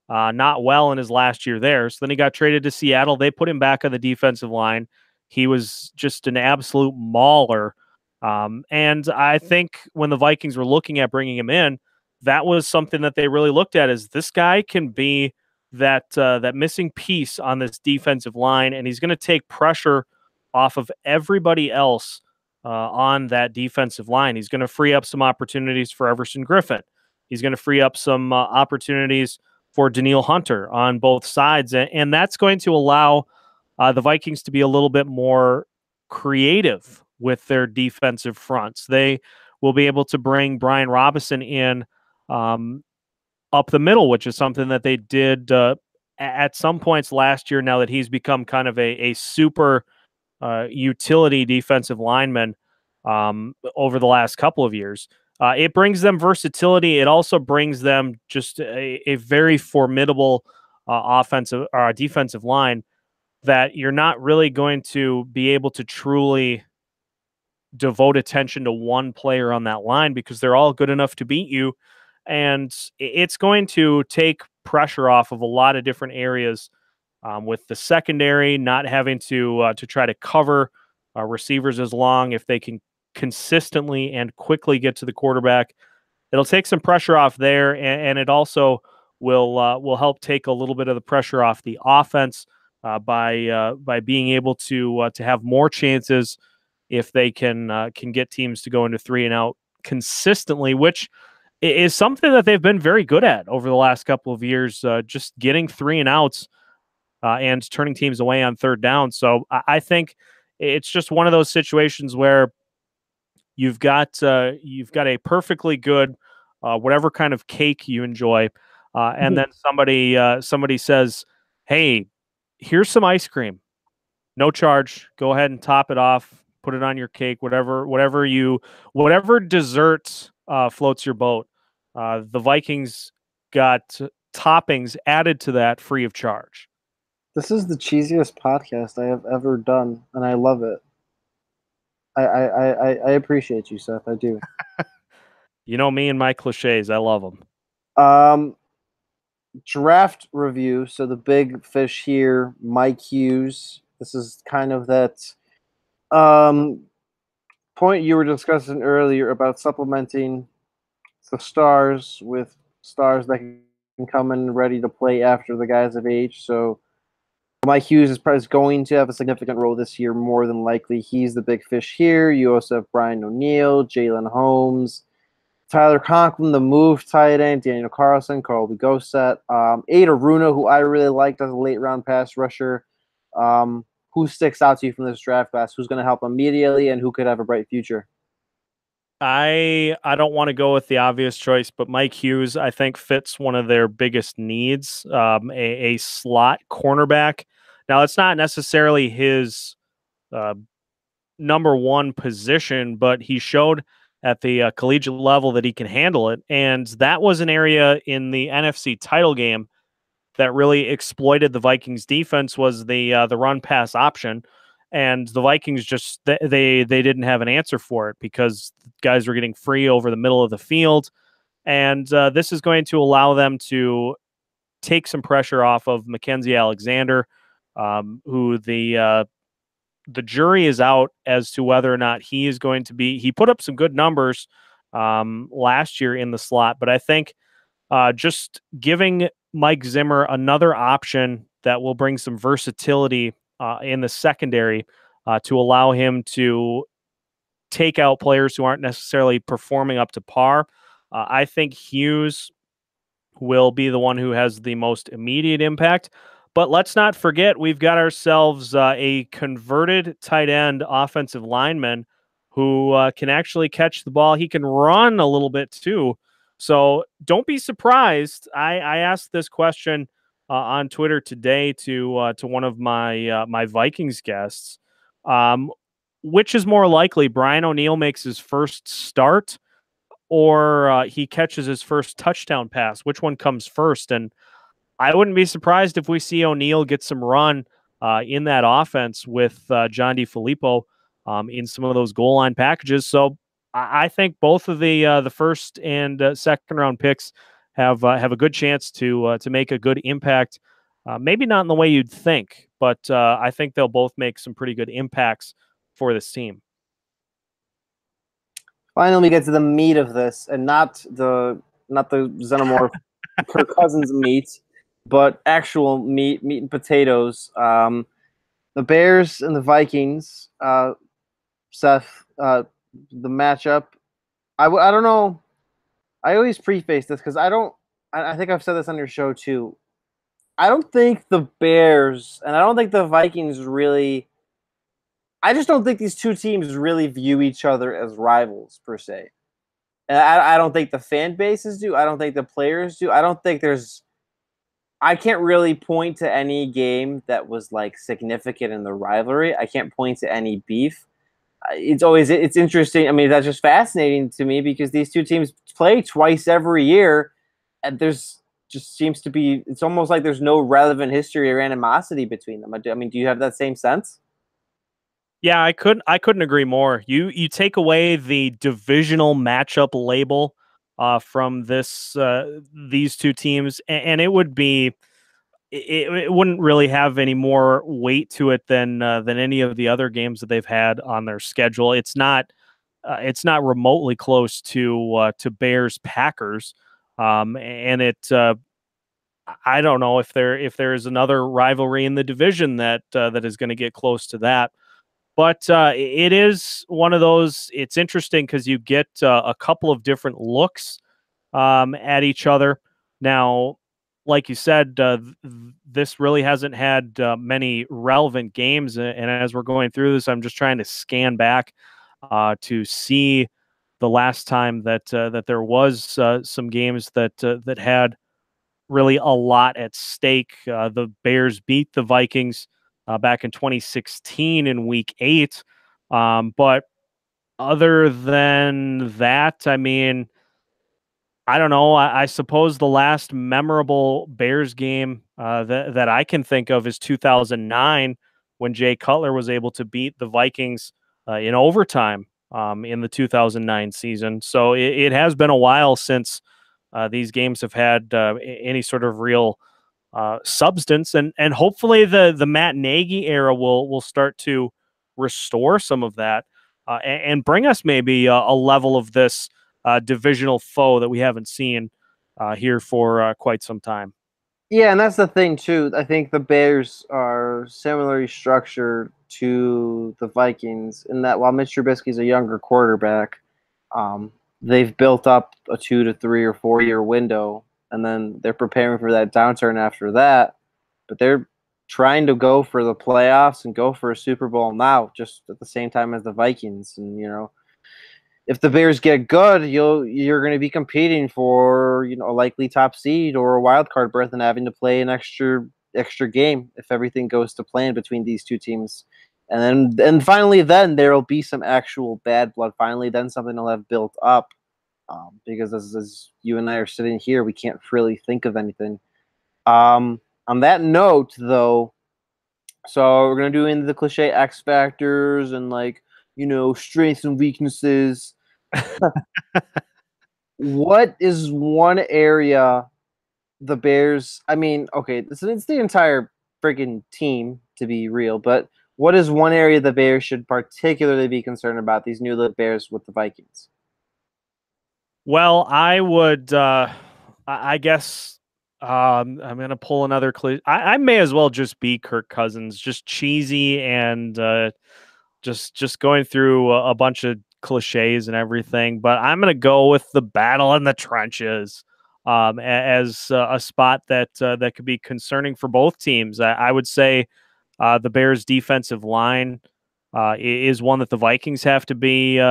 Not well in his last year there. So then he got traded to Seattle. They put him back on the defensive line. He was just an absolute mauler. And I think when the Vikings were looking at bringing him in, that was something that they really looked at as this guy can be that missing piece on this defensive line, and he's going to take pressure off of everybody else on that defensive line. He's going to free up some opportunities for Everson Griffin. He's going to free up some opportunities for Danielle Hunter on both sides, and that's going to allow the Vikings to be a little bit more creative with their defensive fronts. They will be able to bring Brian Robinson in up the middle, which is something that they did at some points last year. Now that he's become kind of a super utility defensive lineman over the last couple of years. It brings them versatility. It also brings them just a very formidable offensive or defensive line that you're not really going to be able to truly devote attention to one player on that line because they're all good enough to beat you. And it's going to take pressure off of a lot of different areas with the secondary not having to try to cover receivers as long if they can consistently and quickly get to the quarterback. It'll take some pressure off there, and it also will help take a little bit of the pressure off the offense by being able to have more chances if they can get teams to go into 3 and out consistently, which is something that they've been very good at over the last couple of years, just getting 3 and outs and turning teams away on 3rd down. So I think it's just one of those situations where you've got a perfectly good whatever kind of cake you enjoy, and then somebody says, "Hey, here's some ice cream, no charge. Go ahead and top it off, put it on your cake, whatever dessert floats your boat." The Vikings got toppings added to that free of charge. This is the cheesiest podcast I have ever done, and I love it. I appreciate you, Seth. I do. You know me and my cliches. I love them. Draft review. So the big fish here, Mike Hughes. This is kind of that point you were discussing earlier about supplementing the stars with stars that can come in ready to play after the guys of age. So Mike Hughes is going to have a significant role this year, more than likely. He's the big fish here. You also have Brian O'Neill, Jalen Holmes, Tyler Conklin, the move tight end, Daniel Carlson, Colby Gossett, Ada Runa, who I really liked as a late-round pass rusher. Who sticks out to you from this draft class? Who's going to help immediately, and who could have a bright future? I don't want to go with the obvious choice, but Mike Hughes, I think, fits one of their biggest needs, a slot cornerback. Now, it's not necessarily his number one position, but he showed at the collegiate level that he can handle it. And that was an area in the NFC title game that really exploited the Vikings defense, was the run pass option. And the Vikings just they didn't have an answer for it because guys were getting free over the middle of the field. And this is going to allow them to take some pressure off of Mackenzie Alexander, who the jury is out as to whether or not he is going to be. He put up some good numbers last year in the slot, but I think just giving Mike Zimmer another option that will bring some versatility in the secondary to allow him to take out players who aren't necessarily performing up to par. I think Hughes will be the one who has the most immediate impact. But let's not forget, we've got ourselves a converted tight end offensive lineman who can actually catch the ball. He can run a little bit too. So don't be surprised. I asked this question on Twitter today to one of my Vikings guests. Which is more likely, Brian O'Neill makes his first start or he catches his first touchdown pass? Which one comes first? And I wouldn't be surprised if we see O'Neill get some run in that offense with John DeFilippo in some of those goal line packages. So I think both of the first and second round picks have a good chance to make a good impact. Maybe not in the way you'd think, but I think they'll both make some pretty good impacts for this team. Finally, we get to the meat of this, and not the xenomorph Kirk Cousins meat, but actual meat and potatoes. The Bears and the Vikings, Seth, the matchup. I don't know. I always preface this because I think I've said this on your show too. I don't think the Bears and I don't think the Vikings really. I just don't think these two teams really view each other as rivals per se. And I don't think the fan bases do. I don't think the players do. I don't think there's. I can't really point to any game that was like significant in the rivalry. I can't point to any beef. It's interesting. I mean, that's just fascinating to me because these two teams play twice every year, and there's just seems to be. It's almost like there's no relevant history or animosity between them. I mean, do you have that same sense? Yeah, I couldn't agree more. You take away the divisional matchup label from these two teams, and it would be it wouldn't really have any more weight to it than any of the other games that they've had on their schedule. It's not remotely close to Bears Packers, and I don't know if there is another rivalry in the division that is going to get close to that. But it is one of those. It's interesting because you get a couple of different looks at each other. Now, like you said, this really hasn't had many relevant games. And as we're going through this, I'm just trying to scan back to see the last time that there was some games that had really a lot at stake. The Bears beat the Vikings back in 2016 in Week 8. But other than that, I mean, I don't know. I suppose the last memorable Bears game that I can think of is 2009 when Jay Cutler was able to beat the Vikings in overtime in the 2009 season. So it has been a while since these games have had any sort of real substance, and hopefully the Matt Nagy era will start to restore some of that and bring us maybe a level of this divisional foe that we haven't seen here for quite some time. Yeah, and that's the thing too. I think the Bears are similarly structured to the Vikings in that while Mitch Trubisky's a younger quarterback, um, they've built up a 2 to 3 or 4 year window, and then they're preparing for that downturn after that. But they're trying to go for the playoffs and go for a Super Bowl now, just at the same time as the Vikings. And if the Bears get good, you're going to be competing for a likely top seed or a wild card berth and having to play an extra game if everything goes to plan between these two teams. And finally, then there will be some actual bad blood. Finally, then something will have built up. Because as you and I are sitting here, we can't really think of anything. On that note, though, so we're gonna do into the cliche X factors and strengths and weaknesses. What is one area the Bears? I mean, okay, it's the entire freaking team to be real, but what is one area the Bears should particularly be concerned about? These new Bears with the Vikings. Well, I would, I guess, I'm going to pull another clue. I may as well just be Kirk Cousins, just cheesy and just going through a bunch of cliches and everything. But I'm going to go with the battle in the trenches as a spot that could be concerning for both teams. I would say the Bears' defensive line is one that the Vikings have to be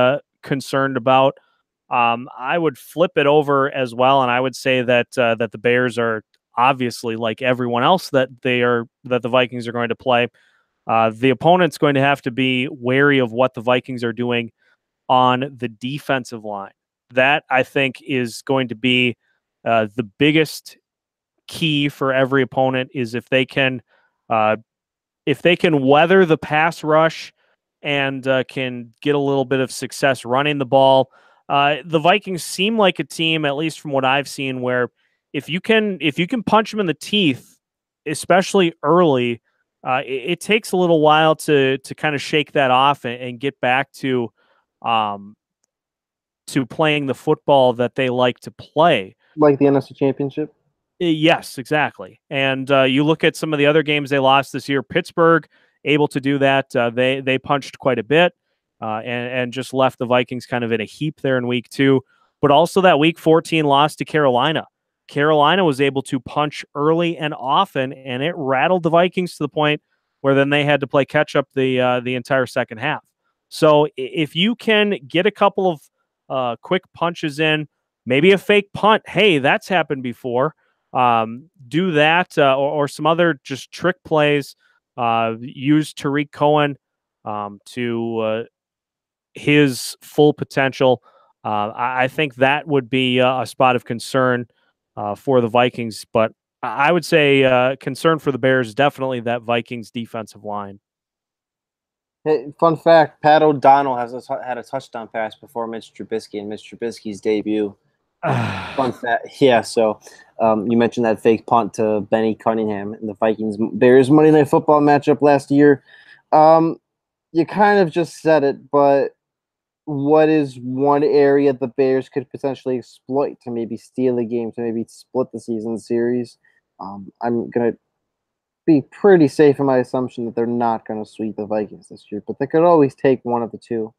concerned about. I would flip it over as well, and I would say that that the Bears are obviously, like everyone else that the Vikings are going to play. The opponent's going to have to be wary of what the Vikings are doing on the defensive line. That I think is going to be the biggest key for every opponent is uh, if they can weather the pass rush and can get a little bit of success running the ball. The Vikings seem like a team, at least from what I've seen, where if you can punch them in the teeth, especially early, it takes a little while to kind of shake that off and get back um, to playing the football that they like to play. Like the NFC Championship? Yes, exactly. And you look at some of the other games they lost this year. Pittsburgh able to do that. They punched quite a bit and just left the Vikings kind of in a heap there in week 2. But also that week 14 loss to Carolina. Carolina was able to punch early and often, and it rattled the Vikings to the point where then they had to play catch up the entire second half. So if you can get a couple of quick punches in, maybe a fake punt, hey, that's happened before. Do that or some other just trick plays. Use Tariq Cohen to his full potential. I think that would be a spot of concern for the Vikings. But I would say concern for the Bears definitely that Vikings defensive line. Hey, fun fact: Pat O'Donnell had a touchdown pass before Mitch Trubisky in Mitch Trubisky's debut. Fun fact, yeah. So you mentioned that fake punt to Benny Cunningham in the Vikings Bears Monday Night Football matchup last year. You kind of just said it, but what is one area the Bears could potentially exploit to maybe steal a game, to maybe split the season series? I'm gonna be pretty safe in my assumption that they're not going to sweep the Vikings this year, but they could always take one of the two.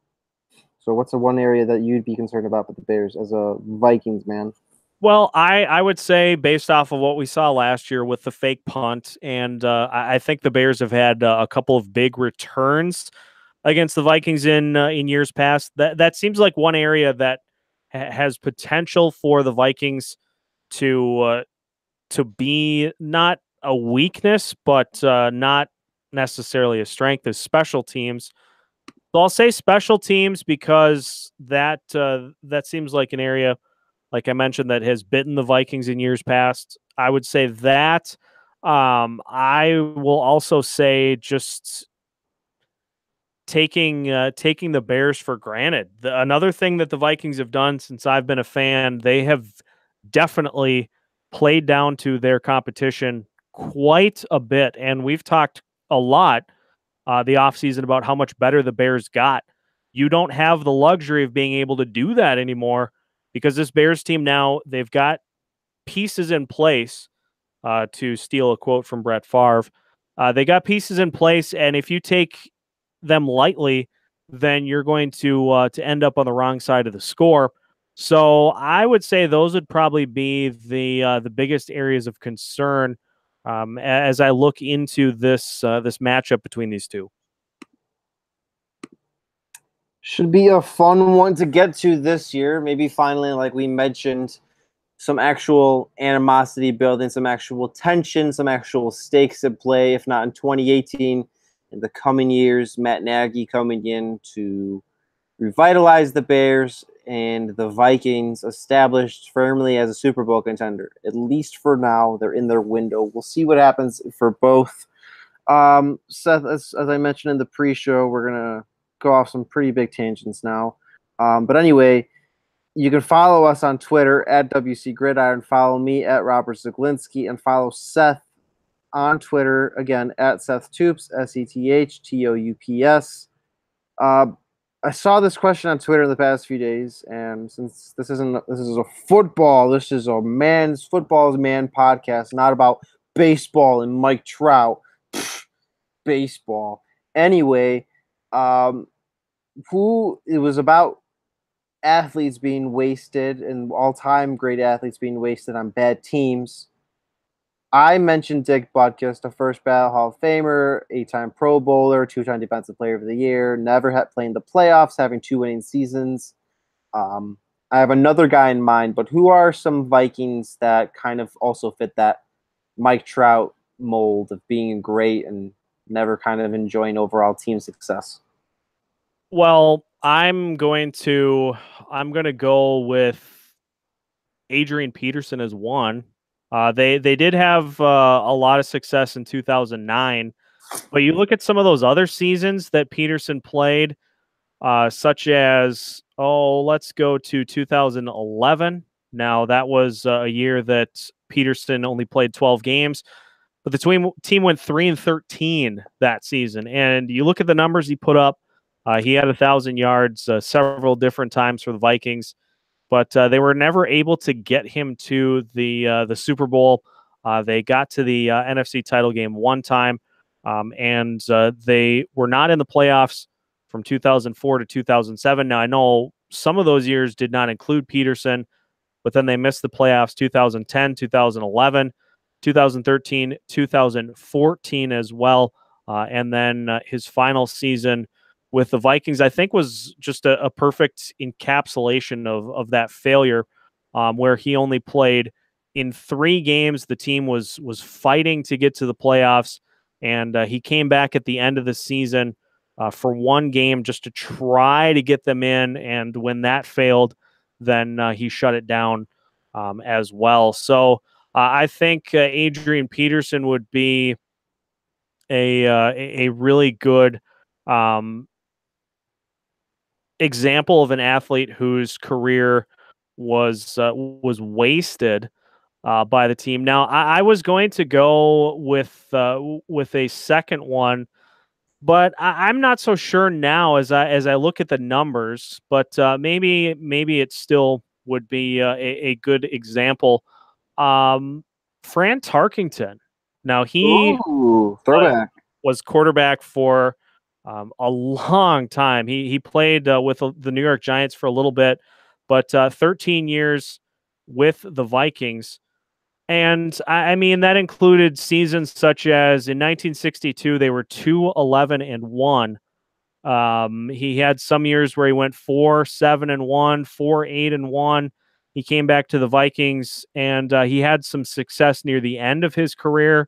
So what's the one area that you'd be concerned about with the Bears as a Vikings man? Well, I would say based off of what we saw last year with the fake punt, and I think the Bears have had a couple of big returns against the Vikings in years past. That seems like one area that has potential for the Vikings to be not a weakness, but not necessarily a strength is special teams. So I'll say special teams because that seems like an area, like I mentioned, that has bitten the Vikings in years past. I would say that. I will also say just taking the Bears for granted. Another thing that the Vikings have done since I've been a fan, they have definitely played down to their competition quite a bit, and we've talked a lot the offseason about how much better the Bears got. You don't have the luxury of being able to do that anymore because this Bears team now, they've got pieces in place, to steal a quote from Brett Favre. They got pieces in place, and if you take them lightly, then you're going to end up on the wrong side of the score. So I would say those would probably be the biggest areas of concern as I look into this matchup between these two. Should be a fun one to get to this year. Maybe finally, like we mentioned, some actual animosity building, some actual tension, some actual stakes at play. If not in 2018, in the coming years. Matt Nagy coming in to revitalize the Bears and the Vikings established firmly as a Super Bowl contender. At least for now, they're in their window. We'll see what happens for both. Seth, as I mentioned in the pre-show, we're going to go off some pretty big tangents now. But anyway, you can follow us on Twitter at WC Gridiron, follow me at Robert Zaglinski, and follow Seth on Twitter, again, at Seth Toups, SETHTOUPS. I saw this question on Twitter in the past few days, and since this is a football, this is a man's football's man podcast, not about baseball and Mike Trout. Pfft, baseball. Anyway, it was about athletes being wasted and all-time great athletes being wasted on bad teams. I mentioned Dick Butkus, a first ballot Hall of Famer, 8-time Pro Bowler, 2-time Defensive Player of the Year, never had played in the playoffs, having 2 winning seasons. I have another guy in mind, but who are some Vikings that kind of also fit that Mike Trout mold of being great and never kind of enjoying overall team success? Well, I'm going to go with Adrian Peterson as one. They did have a lot of success in 2009, but you look at some of those other seasons that Peterson played, such as let's go to 2011. Now that was a year that Peterson only played 12 games, but the team went 3-13 that season. And you look at the numbers he put up. He had 1,000 yards several different times for the Vikings, but they were never able to get him to the Super Bowl. They got to the NFC title game one time, and they were not in the playoffs from 2004 to 2007. Now, I know some of those years did not include Peterson, but then they missed the playoffs 2010, 2011, 2013, 2014 as well. And then his final season with the Vikings, I think, was just a perfect encapsulation of that failure, where he only played in 3 games. The team was fighting to get to the playoffs, and he came back at the end of the season for 1 game just to try to get them in. And when that failed, then he shut it down as well. So I think Adrian Peterson would be a really good example of an athlete whose career was wasted by the team. Now, I was going to go with a second one, but I'm not so sure now as I look at the numbers. But maybe it still would be a good example. Fran Tarkington. Now he Ooh, throwback. was quarterback for a long time. He played with the New York Giants for a little bit, but 13 years with the Vikings. And I mean, that included seasons such as in 1962, they were 2-11-1. He had some years where he went 4-7-1, 4-8-1. He came back to the Vikings, and he had some success near the end of his career.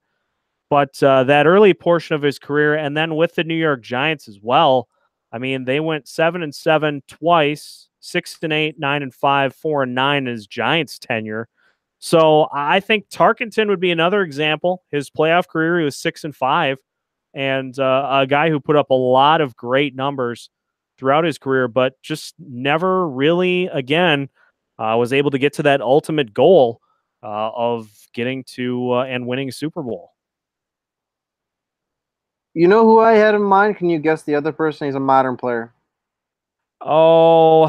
But that early portion of his career, and then with the New York Giants as well, I mean, they went 7-7 twice, 6-8, 9-5, 4-9 in his Giants tenure. So I think Tarkenton would be another example. His playoff career, he was 6-5, and a guy who put up a lot of great numbers throughout his career, but just never really, again, was able to get to that ultimate goal of getting to and winning a Super Bowl. You know who I had in mind? Can you guess the other person? He's a modern player. Oh,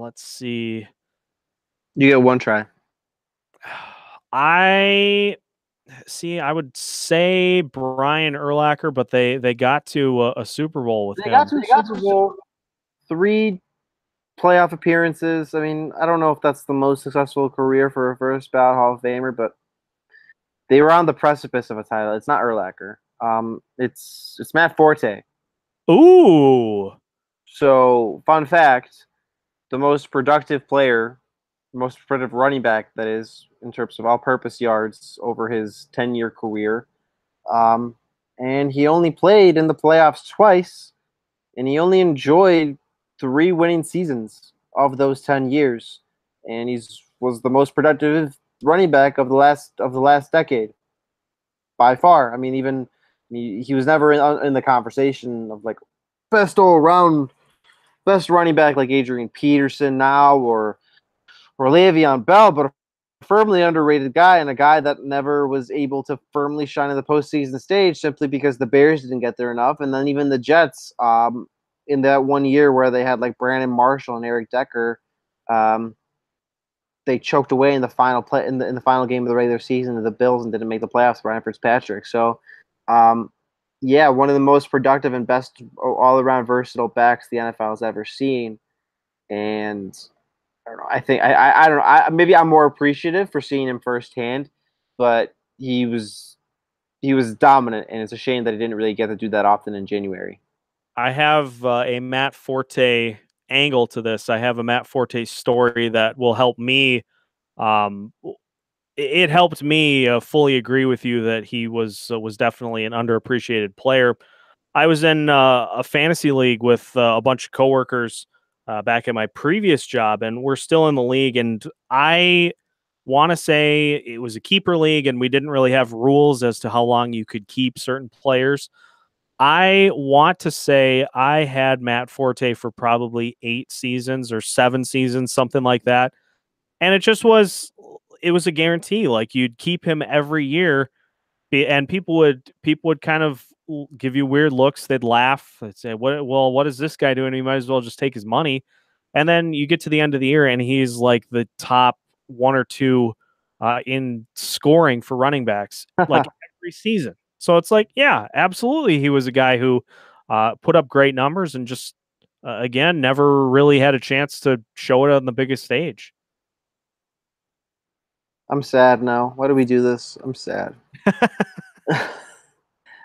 let's see. You get one try. I would say Brian Urlacher, but they got to a Super Bowl with They him. got to a Super Bowl, 3 playoff appearances. I mean, I don't know if that's the most successful career for a first ballot Hall of Famer, but they were on the precipice of a title. It's not Urlacher. It's Matt Forte. Ooh. So, fun fact: the most productive player, most productive running back, that is, in terms of all-purpose yards over his 10-year career. and he only played in the playoffs twice, and he only enjoyed 3 winning seasons of those 10 years, and he's was the most productive running back of the last decade by far. I mean, even he was never in the conversation of like best all around best running back like Adrian Peterson now or Le'Veon Bell, but a firmly underrated guy and a guy that never was able to firmly shine in the postseason stage simply because the Bears didn't get there enough, and then even the Jets, in that one year where they had like Brandon Marshall and Eric Decker, um, they choked away in the final play in the final game of the regular season of the Bills and didn't make the playoffs. Ryan Fitzpatrick. So, yeah, one of the most productive and best all around versatile backs the NFL has ever seen. And I don't know. I think I don't know. Maybe I'm more appreciative for seeing him firsthand, but he was dominant, and it's a shame that he didn't really get to do that often in January. I have a Matt Forte angle to this. I have a Matt Forte story that will help me. Um, it helped me fully agree with you that he was definitely an underappreciated player. I was in a fantasy league with a bunch of coworkers back at my previous job, and we're still in the league. And I want to say it was a keeper league, and we didn't really have rules as to how long you could keep certain players. I want to say I had Matt Forte for probably 8 seasons or 7 seasons, something like that. And it was a guarantee. Like you'd keep him every year, and people would kind of give you weird looks. They'd laugh. They'd say, what is this guy doing? He might as well just take his money." And then you get to the end of the year, and he's like the top one or two in scoring for running backs, like every season. So it's like, yeah, absolutely, he was a guy who put up great numbers and just again never really had a chance to show it on the biggest stage. I'm sad now. Why do we do this? I'm sad.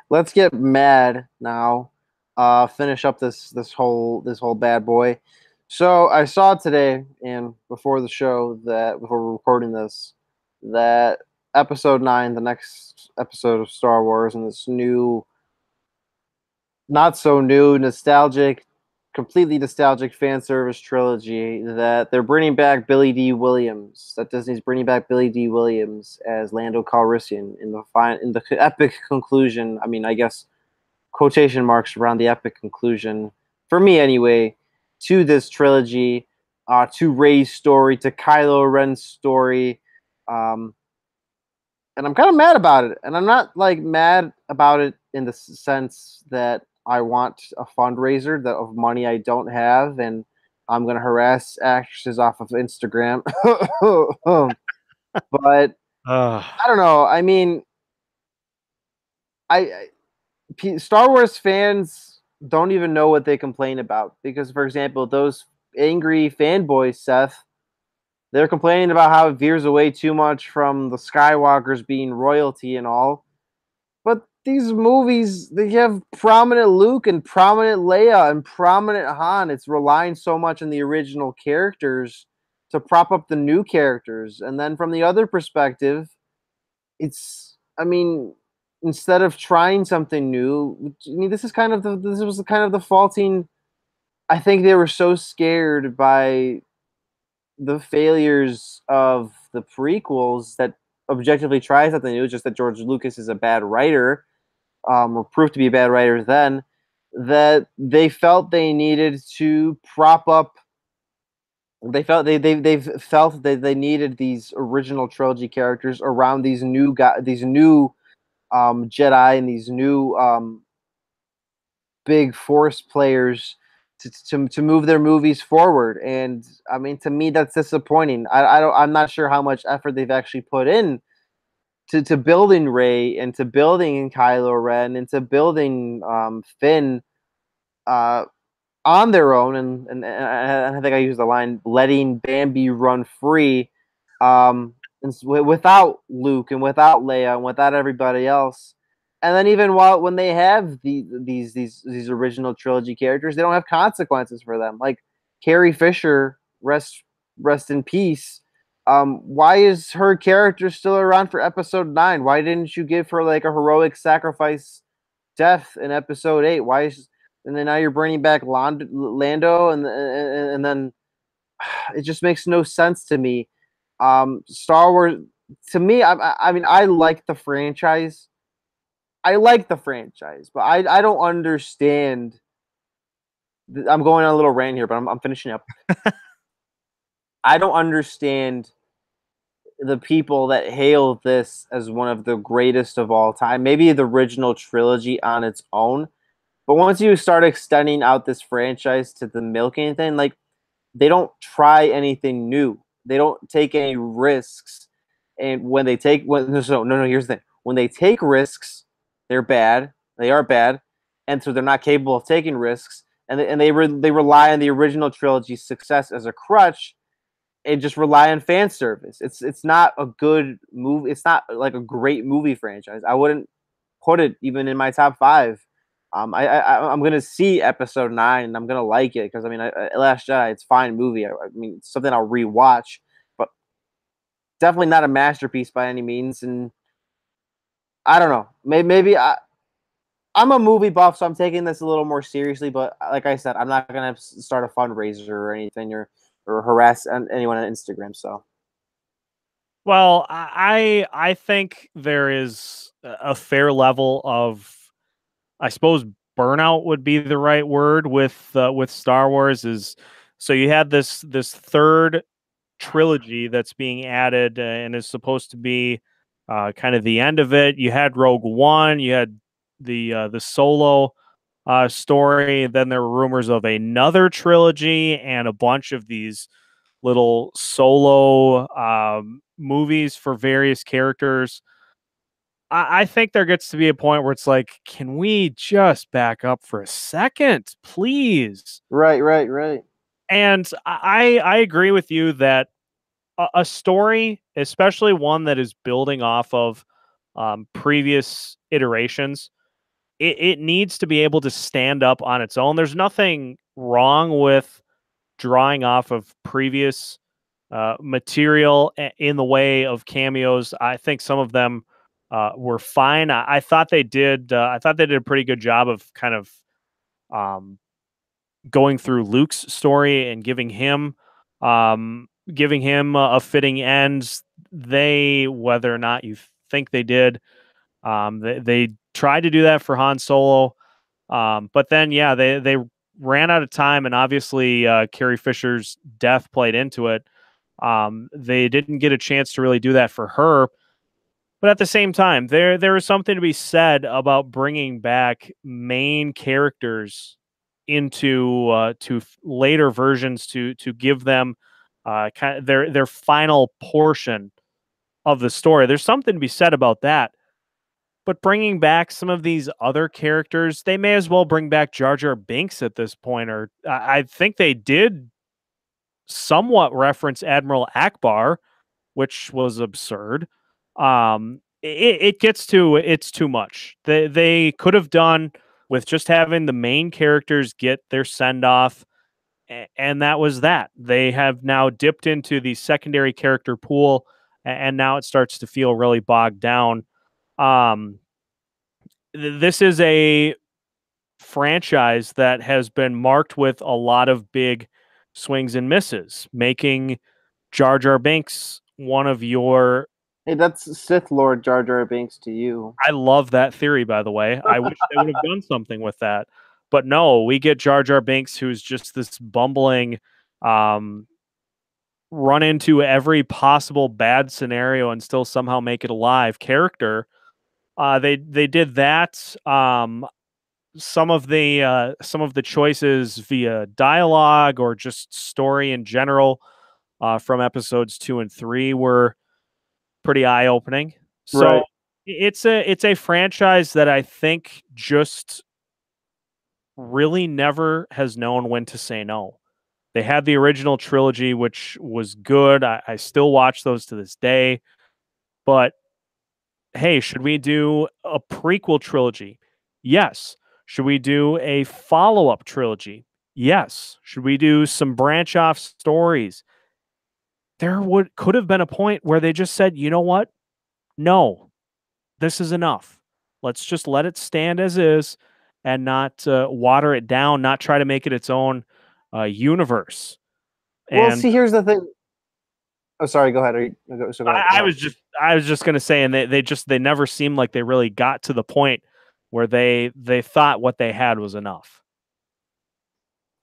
Let's get mad now. Finish up this whole bad boy. So I saw today and before the show that before we're recording this that episode 9, the next episode of Star Wars, and this new, not so new, nostalgic, completely nostalgic fan service trilogy, that they're bringing back Billy D. Williams. That Disney's bringing back Billy D. Williams as Lando Calrissian in the epic conclusion. I mean, I guess quotation marks around the epic conclusion for me anyway to this trilogy, to Rey's story, to Kylo Ren's story. And I'm kind of mad about it. And I'm not like mad about it in the sense that I want a fundraiser that of money I don't have, and I'm gonna harass actresses off of Instagram. But Uh, I don't know. I mean, Star Wars fans don't even know what they complain about because, for example, those angry fanboys, Seth, they're complaining about how it veers away too much from the Skywalkers being royalty and all. But these movies, they have prominent Luke and prominent Leia and prominent Han. It's relying so much on the original characters to prop up the new characters. And then from the other perspective, I mean, instead of trying something new, I mean, this was kind of the faulting. I think they were so scared by the failures of the prequels that objectively try something new. Just that George Lucas is a bad writer, or proved to be a bad writer then, that they felt they needed to prop up. They've felt that they needed these original trilogy characters around these new Jedi and these new big Force players to move their movies forward. And I mean, to me, that's disappointing. I'm not sure how much effort they've actually put in to building Rey and to building Kylo Ren and to building Finn uh, on their own. And I think I used the line letting Bambi run free, without Luke and without Leia and without everybody else. And then even when they have these original trilogy characters, they don't have consequences for them. Like Carrie Fisher, rest in peace. Why is her character still around for episode 9? Why didn't you give her like a heroic sacrifice death in episode 8. Why is and then now you're bringing back Lando, and then it just makes no sense to me. Star Wars to me, I mean, I like the franchise. I like the franchise, but I don't understand. I'm going on a little rant here, but I'm finishing up. I don't understand the people that hail this as one of the greatest of all time. Maybe the original trilogy on its own, but once you start extending out this franchise to the milking thing, like they don't try anything new. They don't take any risks. And when they take here's the thing. When they take risks, they're bad. They are bad. And so they're not capable of taking risks. They rely on the original trilogy's success as a crutch and just rely on fan service. It's not a good movie. It's not like a great movie franchise. I wouldn't put it even in my top 5. I'm gonna see episode 9 and I'm gonna like it because I mean, Last Jedi, it's a fine movie. I mean, it's something I'll rewatch, but definitely not a masterpiece by any means. And I don't know, maybe I'm a movie buff, so I'm taking this a little more seriously. But like I said, I'm not gonna start a fundraiser or anything or harass anyone on Instagram. So Well, I think there is a fair level of, I suppose, burnout would be the right word with Star Wars. Is so you had this third trilogy that's being added and is supposed to be kind of the end of it. You had Rogue One, you had the Solo story. Then there were rumors of another trilogy and a bunch of these little solo movies for various characters. I think there gets to be a point where it's like, can we just back up for a second, please? right. And I agree with you that a story, especially one that is building off of previous iterations, it needs to be able to stand up on its own. There's nothing wrong with drawing off of previous material in the way of cameos. I think some of them were fine. I thought they did. I thought they did a pretty good job of kind of um, going through Luke's story and giving him a fitting end. They, whether or not you think they did, they tried to do that for Han Solo, but then yeah, they ran out of time, and obviously Carrie Fisher's death played into it. They didn't get a chance to really do that for her. But at the same time, there is something to be said about bringing back main characters into later versions to give them kind of their final portion of the story. There's something to be said about that. But bringing back some of these other characters, they may as well bring back Jar Jar Binks at this point. Or I think they did somewhat reference Admiral Akbar, which was absurd. It gets to it's too much. They could have done with just having the main characters get their send off, and that was that. They have now dipped into the secondary character pool, and now it starts to feel really bogged down. Um, this is a franchise that has been marked with a lot of big swings and misses, making Jar Jar Binks one of your. hey, that's Sith Lord Jar Jar Binks to you. I love that theory, by the way. I wish they would have done something with that. But no, we get Jar Jar Binks, who's just this bumbling, um, run into every possible bad scenario and still somehow make it alive character. They did that. Some of the choices via dialogue or just story in general from episodes 2 and 3 were pretty eye opening. So Right. it's a franchise that I think just really never has known when to say no. They had the original trilogy, which was good. I still watch those to this day. But hey, should we do a prequel trilogy? Yes. Should we do a follow up trilogy? Yes. Should we do some branch off stories? There could have been a point where they just said, you know what? No, this is enough. Let's just let it stand as is and not water it down, not try to make it its own universe. Well, And see, here's the thing. Oh, sorry. Go ahead. Go ahead. I was just gonna say, and they never seemed like they really got to the point where they thought what they had was enough.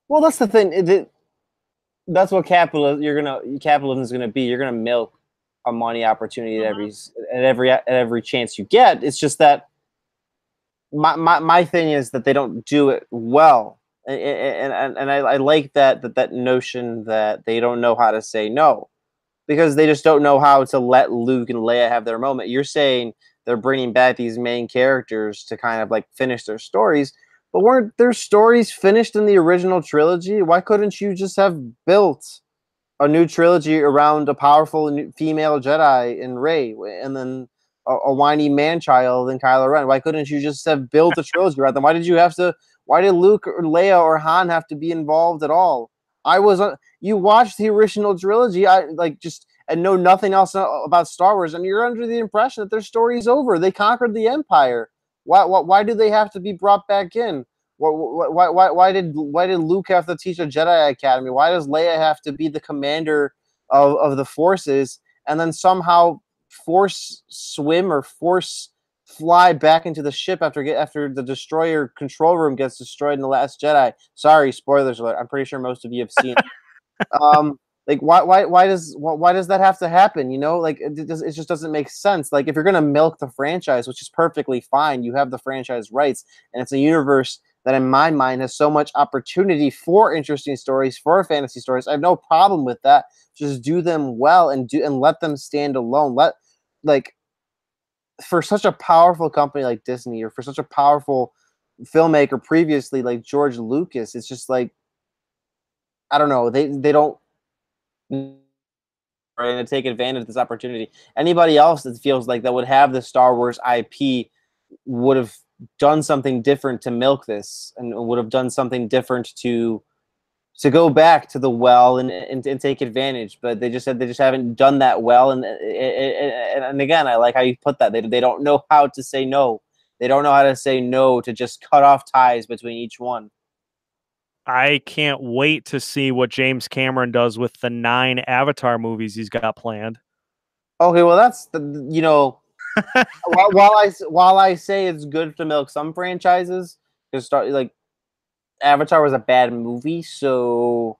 Well, that's the thing. That's what capitalism is gonna be. You're gonna milk a money opportunity at every chance you get. It's just that my thing is that they don't do it well, and I like that notion that they don't know how to say no, because they just don't know how to let Luke and Leia have their moment. You're saying they're bringing back these main characters to kind of like finish their stories, but weren't their stories finished in the original trilogy? Why couldn't you just have built a new trilogy around a powerful female Jedi in Rey, and then a whiny man child in Kylo Ren? Why couldn't you just have built a trilogy around them? Why did you have to? Why did Luke or Leia or Han have to be involved at all? I was you watched the original trilogy, I like just and know nothing else about Star Wars, and you're under the impression that their story's over. They conquered the Empire. Why do they have to be brought back in? Why did Luke have to teach a Jedi Academy? Why does Leia have to be the commander of the forces and then somehow force swim or force fly back into the ship after the destroyer control room gets destroyed in The Last Jedi? Sorry, spoilers alert. I'm pretty sure most of you have seen it. Like why does that have to happen? You know, like it just doesn't make sense. Like if you're gonna milk the franchise, which is perfectly fine, you have the franchise rights, and it's a universe that in my mind has so much opportunity for interesting stories, for fantasy stories. I have no problem with that. Just do them well and let them stand alone. Like for such a powerful company like Disney, or for such a powerful filmmaker previously like George Lucas, it's just like I don't know. They don't to take advantage of this opportunity. Anybody else that feels like that would have the Star Wars IP would have done something different to milk this, and would have done something different to go back to the well and take advantage. But they just haven't done that well. And again, I like how you put that. They don't know how to say no. They don't know how to say no to just cut off ties between each one. I can't wait to see what James Cameron does with the 9 Avatar movies he's got planned. Okay, well that's while I say it's good to milk some franchises, because Avatar was a bad movie, so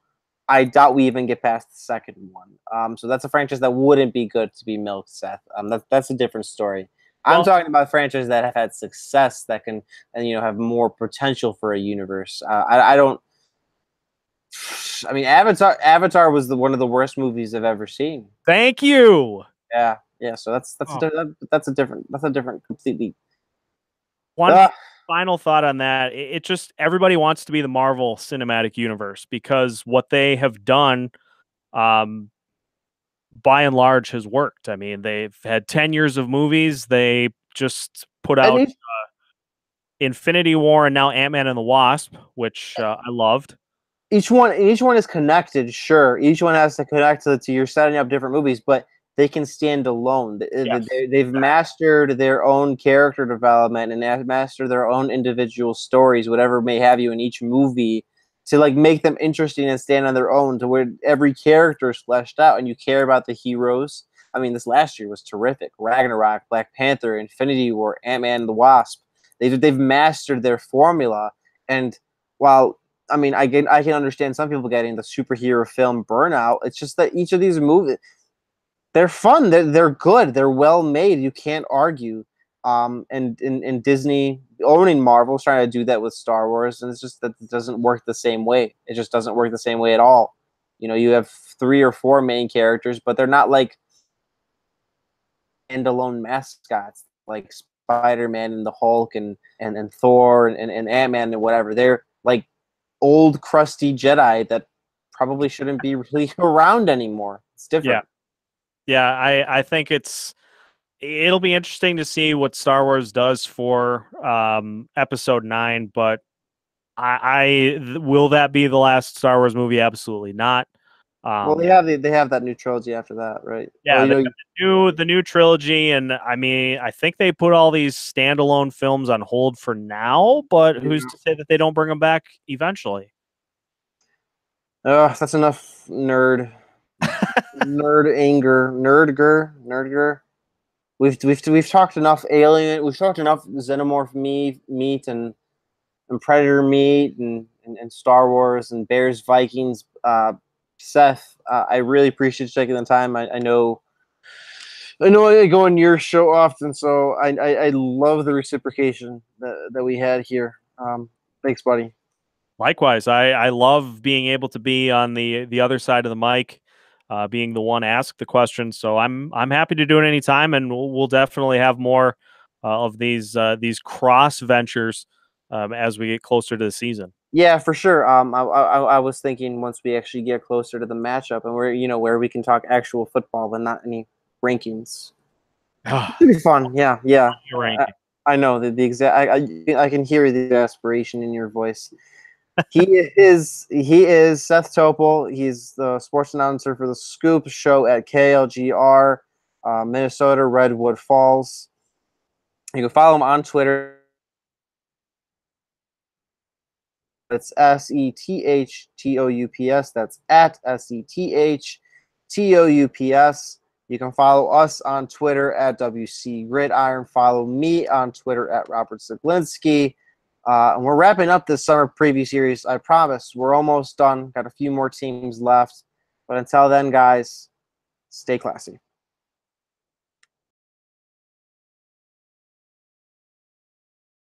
I doubt we even get past the second one. So that's a franchise that wouldn't be good to be milked, Seth. That's a different story. I'm talking about franchises that have had success that can and have more potential for a universe. I don't. I mean, Avatar was one of the worst movies I've ever seen. Thank you. Yeah. So that's a different completely. One final thought on that. It just everybody wants to be the Marvel Cinematic Universe because what they have done, by and large, has worked. I mean, they've had 10 years of movies. They just put out Infinity War and now Ant-Man and the Wasp, which I loved. Each one is connected. Sure, each one has to connect to you're setting up different movies, but they can stand alone. Yes, They've mastered their own character development and they mastered their own individual stories, whatever may have you in each movie, to like make them interesting and stand on their own, to where every character is fleshed out and you care about the heroes. I mean, this last year was terrific. Ragnarok, Black Panther, Infinity War, Ant-Man and the Wasp. They've mastered their formula, and while I mean, I can understand some people getting the superhero film burnout. It's just that each of these movies, they're fun, they're good, they're well made. You can't argue. And Disney owning Marvel is trying to do that with Star Wars, and it's just that it doesn't work the same way. It just doesn't work the same way at all. You have 3 or 4 main characters, but they're not like standalone mascots like Spider-Man and the Hulk and Thor and Ant-Man and whatever. They're like old crusty Jedi that probably shouldn't be really around anymore. It's different. Yeah, I think it'll be interesting to see what Star Wars does for Episode 9, but will that be the last Star Wars movie? Absolutely not. Well, they have that new trilogy after that, right? Yeah, Oh, they got the new trilogy, and I mean, I think they put all these standalone films on hold for now, but who's to say that they don't bring them back eventually? That's enough nerd anger, nerdger. We've talked enough alien. We've talked enough xenomorph meat and predator meat and Star Wars and Bears Vikings. Seth, I really appreciate you taking the time. I know I go on your show often, so I love the reciprocation that we had here. Thanks, buddy. Likewise, I love being able to be on the other side of the mic, being the one ask the question. So I'm happy to do it anytime, and we'll definitely have more of these cross ventures as we get closer to the season. Yeah, for sure. I was thinking once we actually get closer to the matchup and where we can talk actual football, but not any rankings. It should be fun. Yeah, yeah. I know the exact. I can hear the aspiration in your voice. He is Seth Toupal. He's the sports announcer for the Scoop show at KLGR, Minnesota Redwood Falls. You can follow him on Twitter. It's SETHTOUPS. That's at SETHTOUPS. You can follow us on Twitter at WC Gridiron. Follow me on Twitter at Robert Zaglinski. And we're wrapping up this summer preview series. I promise we're almost done. Got a few more teams left. But until then, guys, stay classy.